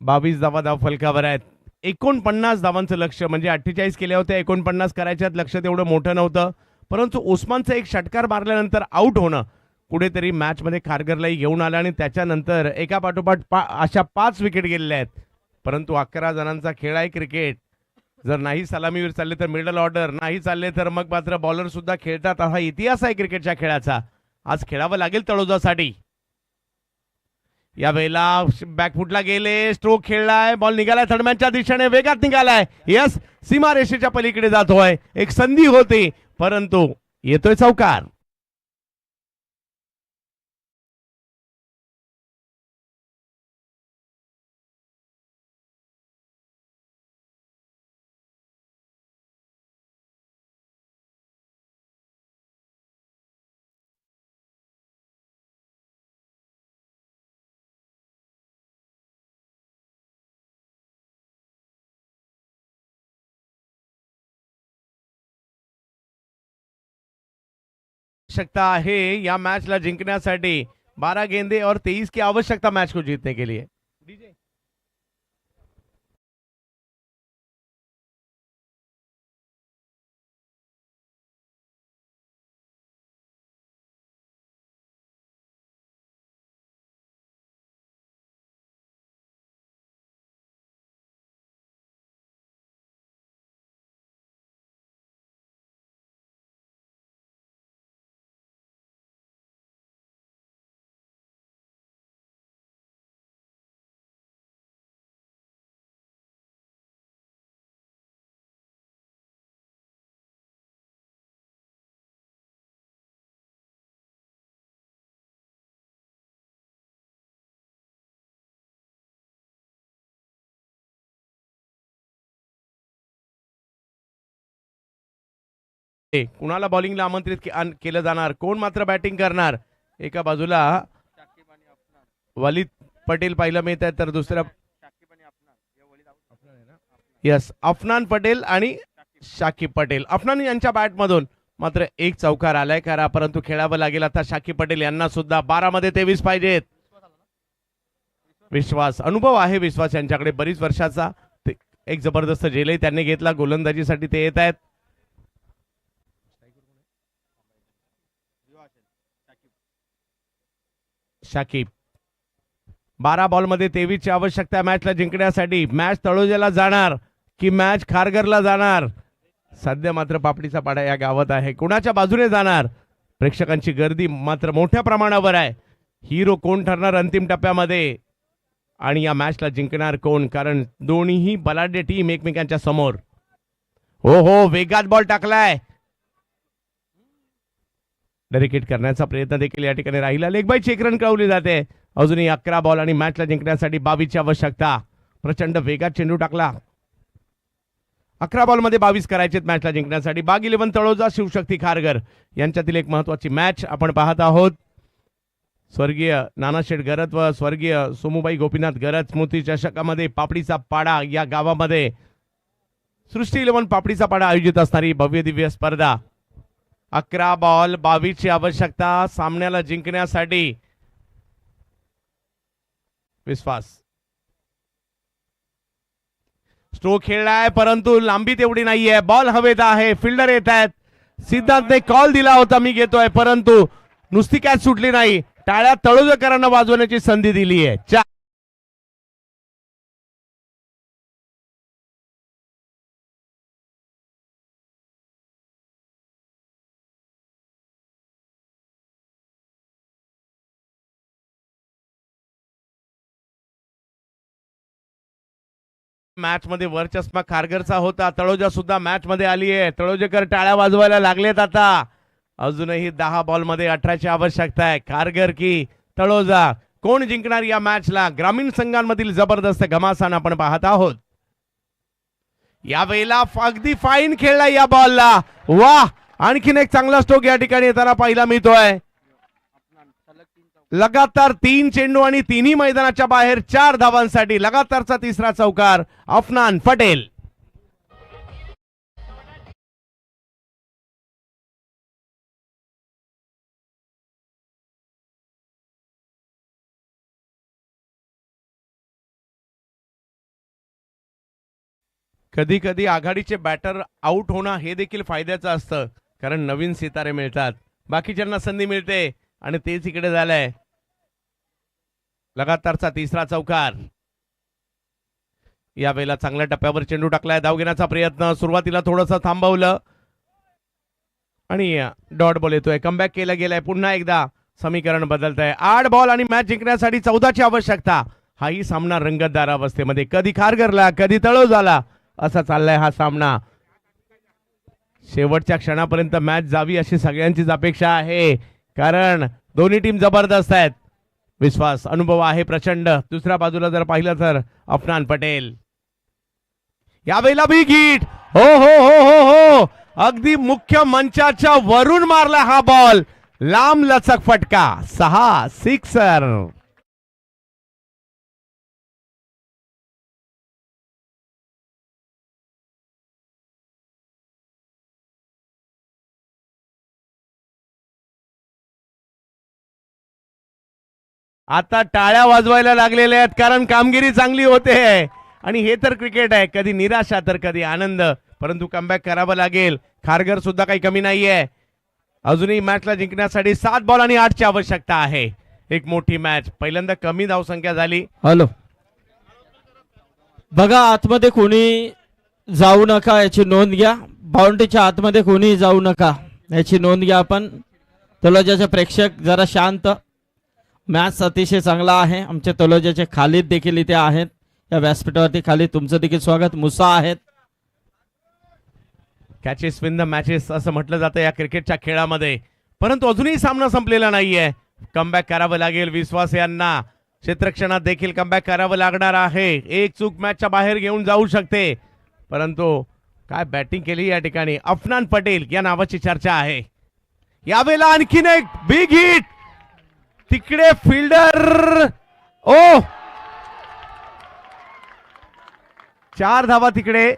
22 धाव फलकावर आहेत. 49 धावांचं लक्ष, म्हणजे 48 केल्या होत्या, 49 करायच्यात. लक्ष तेवढं मोठं नव्हतं. परंतु ओस्मानचं एक षटकार मारल्यानंतर आउट होणं कुठेतरी मॅच मध्ये खारघरलाही घेऊन आला. आणि त्याच्यानंतर एका पाठोपाठ अशा 5 विकेट गेलेल्या आहेत. परंतु 11 जणांचा खेळ आहे क्रिकेट. जर नाही सलामीवर चालले तर मिडल ऑर्डर, नाही चालले तर मग मात्र बॉलर सुद्धा खेळतात. हा इतिहास आहे क्रिकेटच्या खेळाचा. आज खेळावं लागेल तळोजासाठी. यावेळेला बॅकफुटला गेले. स्ट्रोक खेळलाय. बॉल निघालाय थर्डमॅनच्या दिशेने. वेगात निघालाय. यस, सीमारेषेच्या पलीकडे जातोय. एक संधी होती परंतु येतोय चौकार. आवश्यकता है या मैच जिंकण्यासाठी. 12 गेंदे और 23 की आवश्यकता मैच को जीतने के लिए. कुणाला बॉलिंगला आमंत्रित केलं जाणार, कोण मात्र बॅटिंग करणार. एका बाजूला वलीद पटेल पाहायला मिळत आहे तर दुसऱ्या यस अफनान पटेल आणि शाकिब पटेल. अफनान यांच्या बॅट मधून मात्र एक चौकार आलाय खरा, परंतु खेळावं लागेल आता शाकिब पटेल यांना सुद्धा. 12 मध्ये 23 पाहिजेत. विश्वास, अनुभव आहे विश्वास यांच्याकडे बरीच वर्षाचा. एक जबरदस्त झेलही त्यांनी घेतला गोलंदाजीसाठी. ते येत आहेत. शाकिब 12 बॉल मध्ये 23 ची आवश्यकता मॅचला जिंकण्यासाठी. मॅच तळोजाला जाणार की मॅच खारघरला जाणार. सध्या मात्र पापडीचा पाडा या गावात आहे. कुणाच्या बाजूने जाणार. प्रेक्षकांची गर्दी मात्र मोठ्या प्रमाणावर आहे. हिरो कोण ठरणार अंतिम टप्प्यामध्ये आणि या मॅचला जिंकणार कोण, कारण दोन्हीही बलाढ्य टीम एकमेकांच्या समोर. हो हो, वेगात बॉल टाकलाय. डेरिकेट करण्याचा प्रयत्न देखील या ठिकाणी राहिला. लेग बाय चेक रन कळवली जाते. अजूनही 11 बॉल आणि मॅचला जिंकण्यासाठी 22 ची आवश्यकता. प्रचंड वेगात चेंडू टाकला. 11 बॉलमध्ये 22 करायचे मॅचला जिंकण्यासाठी. बाग 11 तळोजा शिवशक्ती खारघर यांच्यातील एक महत्वाची मॅच आपण पाहत आहोत. स्वर्गीय नानाशेठ गरत व स्वर्गीय सोमूबाई गोपीनाथ गरत स्मृती चषकामध्ये पापडीचा पाडा या गावामध्ये सृष्टी 11 पापडीचा पाडा आयोजित असणारी भव्य दिव्य स्पर्धा. 11 बॉल 22 ची आवश्यकता सामन्याला जिंकण्यासाठी. विश्वास स्ट्रोक खेळलाय परंतु लांबी तेवढी नाहीये. बॉल हवेत आहे. फिल्डर येत आहेत. सिद्धांतने कॉल दिला होता मी घेतोय परंतु नुसती कॅच सुटली नाही. टाळ्या तळोजकरांना वाजवण्याची संधी दिली आहे. मॅच मध्ये वर्चस्व खारघरचा होता. तळोजा सुद्धा मॅच मध्ये आली आहे. तळोजेकर टाळ्या वाजवायला लागलेत. आता अजूनही 10 बॉल मध्ये 18 ची आवश्यकता आहे. खारघर की तळोजा कोण जिंकणार या मॅचला? ग्रामीण संघांमधील जबरदस्त घमासान आपण पाहत आहोत. यावेळेला अगदी फाईन खेळला या बॉलला. वाह, आणखीन एक चांगला स्ट्रोक या ठिकाणी येताना पाहायला मिळतोय. लगातार 3 चेंडू आणि तिन्ही मैदानाच्या बाहेर 4 धावांसाठी लगातारचा तिसरा चौकार अफनान पटेल. कधी कधी आघाडीचे बॅटर आउट होणं हे देखील फायद्याचं असतं, कारण नवीन सितारे मिळतात, बाकीच्यांना संधी मिळते आणि तेच इकडे झालंय. लगातारचा तिसरा चौकार. यावेळेला चांगल्या टप्प्यावर चेंडू टाकलाय. धाव घेण्याचा प्रयत्न सुरुवातीला थोडंसं थांबवलं आणि डॉट बॉल येतोय. कमबॅक केलं गेलाय. पुन्हा एकदा समीकरण बदलत आहे. 8 बॉल आणि मॅच जिंकण्यासाठी 14 ची आवश्यकता. हाही सामना रंगतदार अवस्थेमध्ये, कधी खारघरला कधी तळोजाला असा चाललाय हा सामना. शेवटच्या क्षणापर्यंत मॅच जावी अशी सगळ्यांचीच अपेक्षा आहे, कारण दोन्ही टीम जबरदस्त आहेत. विश्वास अनुभव आहे प्रचंड. दुसऱ्या बाजूला जर पाहिलं तर अफनान पटेल. यावेळेला बिग हिट. हो हो हो हो हो, अगदी मुख्य मंचाच्या वरून मारला हा बॉल. लांब लचक फटका. 6 सिक्सर. आता टाळ्या वाजवायला लागलेल्या आहेत, कारण कामगिरी चांगली होते आणि हे तर क्रिकेट आहे. कधी निराशा तर कधी आनंद, परंतु कमबॅक करावं लागेल. खारघर सुद्धा काही कमी नाहीये. अजूनही मॅचला जिंकण्यासाठी 7 बॉल आणि 8 ची आवश्यकता आहे. एक मोठी मॅच. पहिल्यांदा कमी धावसंख्या झाली. हॅलो, बघा आतमध्ये कोणी जाऊ नका याची नोंद घ्या. बाउंड्रीच्या आतमध्ये कोणी जाऊ नका याची नोंद घ्या. आपण तलोजाचे प्रेक्षक जरा शांत. मॅच अतिशय चांगला आहे. आमचे तलोजाचे खालीद देखील इथे आहेत या व्यासपीठावरती. खाली तुमचं देखील स्वागत. मुसा आहेत. कॅचेस विन द मॅचेस असं म्हटलं जातं या क्रिकेटच्या खेळामध्ये, परंतु अजूनही सामना संपलेला नाहीये. कमबॅक करावं लागेल विश्वास यांना. क्षेत्ररक्षणात देखील कमबॅक करावं लागणार आहे. एक चूक मॅचच्या बाहेर घेऊन जाऊ शकते, परंतु काय बॅटिंग केली या ठिकाणी. अफनान पटेल या नावाची चर्चा आहे. यावेळेला आणखीन एक बिग हिट. तिकडे फिल्डर. ओ, 4 धावा तिकडे.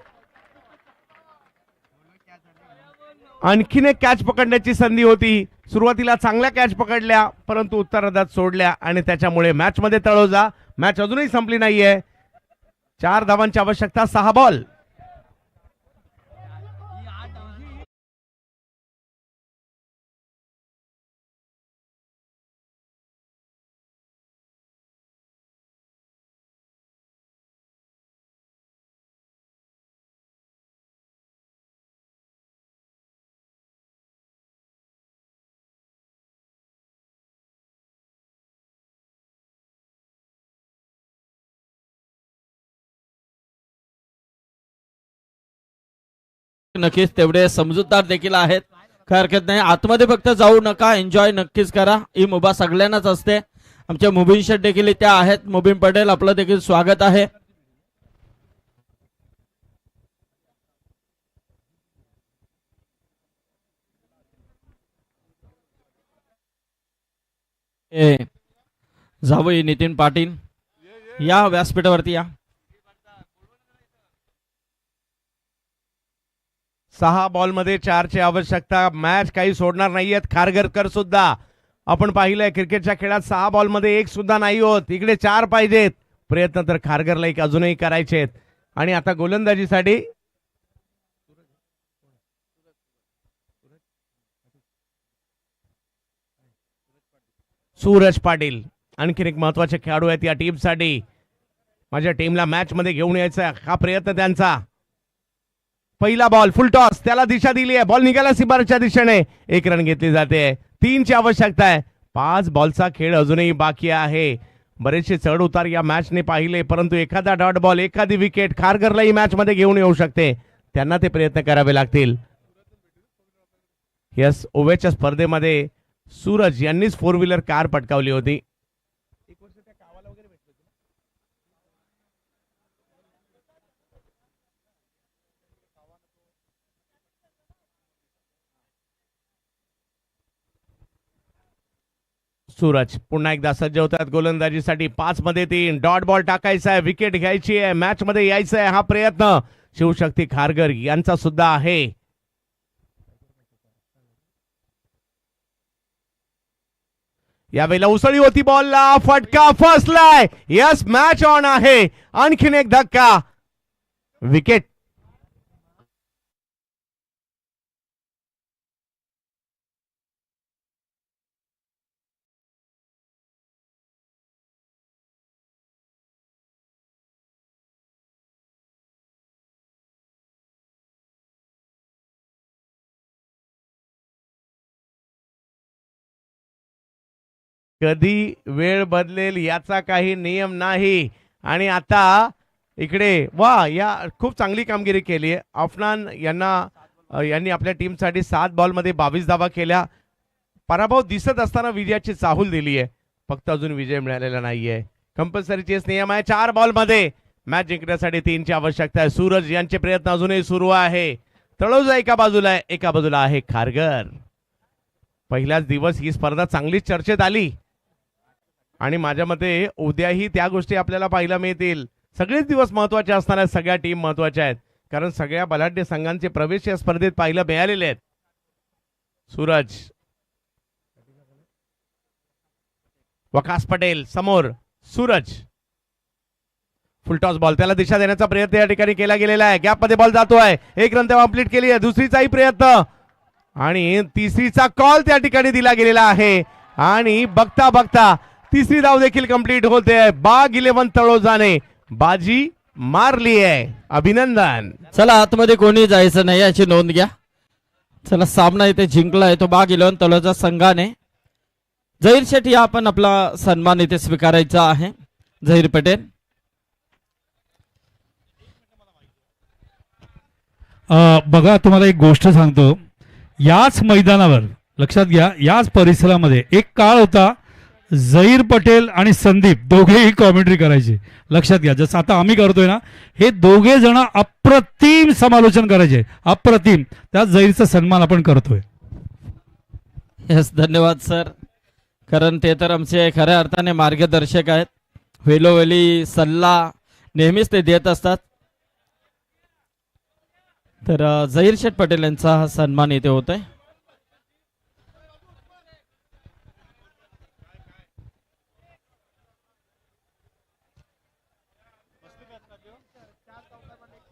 आणखीन एक कॅच पकडण्याची संधी होती. सुरुवातीला चांगल्या कॅच पकडल्या, परंतु उत्तरार्धात सोडल्या आणि त्याच्यामुळे मॅच मध्ये तळोजा. मॅच अजूनही संपली नाहीये. 4 धावांची आवश्यकता. 6 बॉल. नक्कीच तेवढे समजूतदार देखील आहेत. काय हरकत नाही. आतमध्ये फक्त जाऊ नका. एन्जॉय नक्कीच करा. ही मुभा सगळ्यांनाच असते. आमचे मुबीन शेठ देखील इथे आहेत. मुबीन पटेल आपलं देखील स्वागत आहे. ए, जावई नितीन पाटील या व्यासपीठावरती या. 6 बॉलमध्ये 4ची आवश्यकता. मॅच काही सोडणार नाहीयेत खारघरकर सुद्धा. आपण पाहिलंय क्रिकेटच्या खेळात 6 बॉलमध्ये 1 सुद्धा नाही होत. इकडे 4 पाहिजेत. प्रयत्न तर खारघरला एक अजूनही करायचेत. आणि आता गोलंदाजीसाठी सूरज पाटील आणखीन एक महत्वाचे खेळाडू आहेत या टीमसाठी. माझ्या टीमला मॅच मध्ये घेऊन यायचा हा प्रयत्न त्यांचा. पहिला बॉल फुल टॉस, त्याला दिशा दिली आहे. बॉल निघाला सीमारेषेच्या दिशेने. 1 रन घेतली जाते. 3ची आवश्यकता आहे. 5 बॉलचा खेळ अजूनही बाकी आहे. बरेचसे चढ उतार या मॅचने पाहिले, परंतु एखादा डॉट बॉल, एखादी विकेट खारघरलाही मॅच मध्ये घेऊन येऊ शकते. त्यांना ते प्रयत्न करावे लागतील. यस, ओवेच्या स्पर्धेमध्ये सूरज यांनीच 4 व्हीलर कार पटकावली होती. सूरज पुन्हा एकदा सज्ज होतात गोलंदाजीसाठी. 5 मध्ये 3 डॉट बॉल टाकायचा आहे. विकेट घ्यायची आहे. मॅच मध्ये यायचं आहे. हा प्रयत्न शिवशक्ती खारघर यांचा सुद्धा आहे. यावेळेला उसळी होती बॉलला. फटका फसलाय. यस, मॅच ऑन आहे. आणखीन एक धक्का. विकेट. कधी वेळ बदलेल याचा काही नियम नाही. आणि आता इकडे वा, या खूप चांगली कामगिरी केली आहे. अफनान यांनी आपल्या टीमसाठी 7 बॉलमध्ये 22 धावा केल्या. पराभव दिसत असताना विजयाची चाहूल दिली आहे. फक्त अजून विजय मिळालेला नाहीये. कंपल्सरी चेस नियम आहे. 4 बॉलमध्ये मॅच जिंकण्यासाठी 3ची आवश्यकता आहे. सूरज यांचे प्रयत्न अजूनही सुरू आहे. तळोजा एका बाजूला आहे, एका बाजूला आहे खारघर. पहिलाच दिवस ही स्पर्धा चांगलीच चर्चेत आली आणि माझ्या मते उद्याही त्या गोष्टी आपल्याला पाहायला मिळतील. सगळेच दिवस महत्वाचे असणार आहेत. सगळ्या टीम महत्वाच्या आहेत, कारण सगळ्या बलाढ्य संघांचे प्रवेश या स्पर्धेत पाहायला मिळालेले आहेत. सूरज, वकास पटेल समोर. सूरज फुलटॉस बॉल, त्याला दिशा देण्याचा प्रयत्न या ठिकाणी केला गेलेला आहे. गॅप मध्ये बॉल जातोय. 1 रन तेव्हा कंप्लीट केली आहे. दुसरीचाही प्रयत्न आणि तिसरीचा कॉल त्या ठिकाणी दिला गेलेला आहे. आणि बघता बघता तिसरी धाव देखील कंप्लीट होते. बाग 11 तळोजाने बाजी मारली आहे. अभिनंदन. चला, आतमध्ये कोणी जायचं नाही याची नोंद घ्या. चला, सामना इथे जिंकलाय तो बाग 11 तळोजा संघाने. झहीर शेट्टी, आपण आपला सन्मान इथे स्वीकारायचा आहे. झहीर पटेल. बघा, तुम्हाला एक गोष्ट सांगतो. याच मैदानावर लक्षात घ्या, याच परिसरामध्ये एक काळ होता झहीर पटेल आणि संदीप दोघेही कॉमेंट्री करायचे. लक्षात घ्या, जसं आता आम्ही करतोय ना, हे दोघे जण अप्रतिम समालोचन करायचे. अप्रतिम. त्या झहीरचा सन्मान आपण करतोय. यस, धन्यवाद सर, कारण ते तर आमचे खऱ्या अर्थाने मार्गदर्शक आहेत. वेळोवेळी सल्ला नेहमीच ते देत असतात. तर झहीर शेठ पटेल यांचा हा सन्मान इथे होत आहे.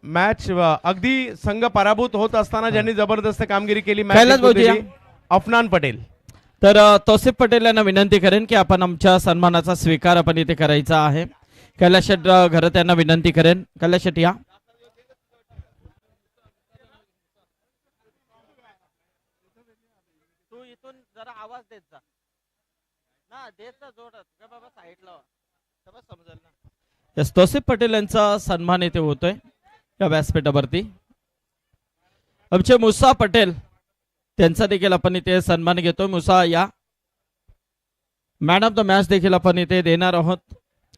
मॅच अगदी संघ पराभूत होत असताना ज्यांनी जबरदस्त कामगिरी केली कैलास भाऊजी, अफनान पटेल. तर तौसिफ पटेल यांना विनंती करेन की आपण आमच्या सन्मानाचा स्वीकार आपण इथे करायचा आहे. कैलास शेठ घरत यांना विनंती करेन. कैलास शेठ या. तू इथून जरा आवाज देत जा ना, देत जा जोरात का बाबा, साईडला समजेल ना. यस, तौसिफ पटेल यांचा सन्मान इथे होतोय या व्यासपीठावरती. आमचे मुसा पटेल त्यांचा देखील आपण इथे सन्मान घेतोय. मुसा या. मॅन ऑफ द मॅच देखील आपण इथे देणार आहोत.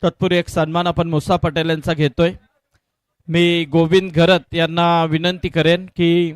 तत्पूर्वी एक सन्मान आपण मुसा पटेल यांचा घेतोय. मी गोविंद घरत यांना विनंती करेन की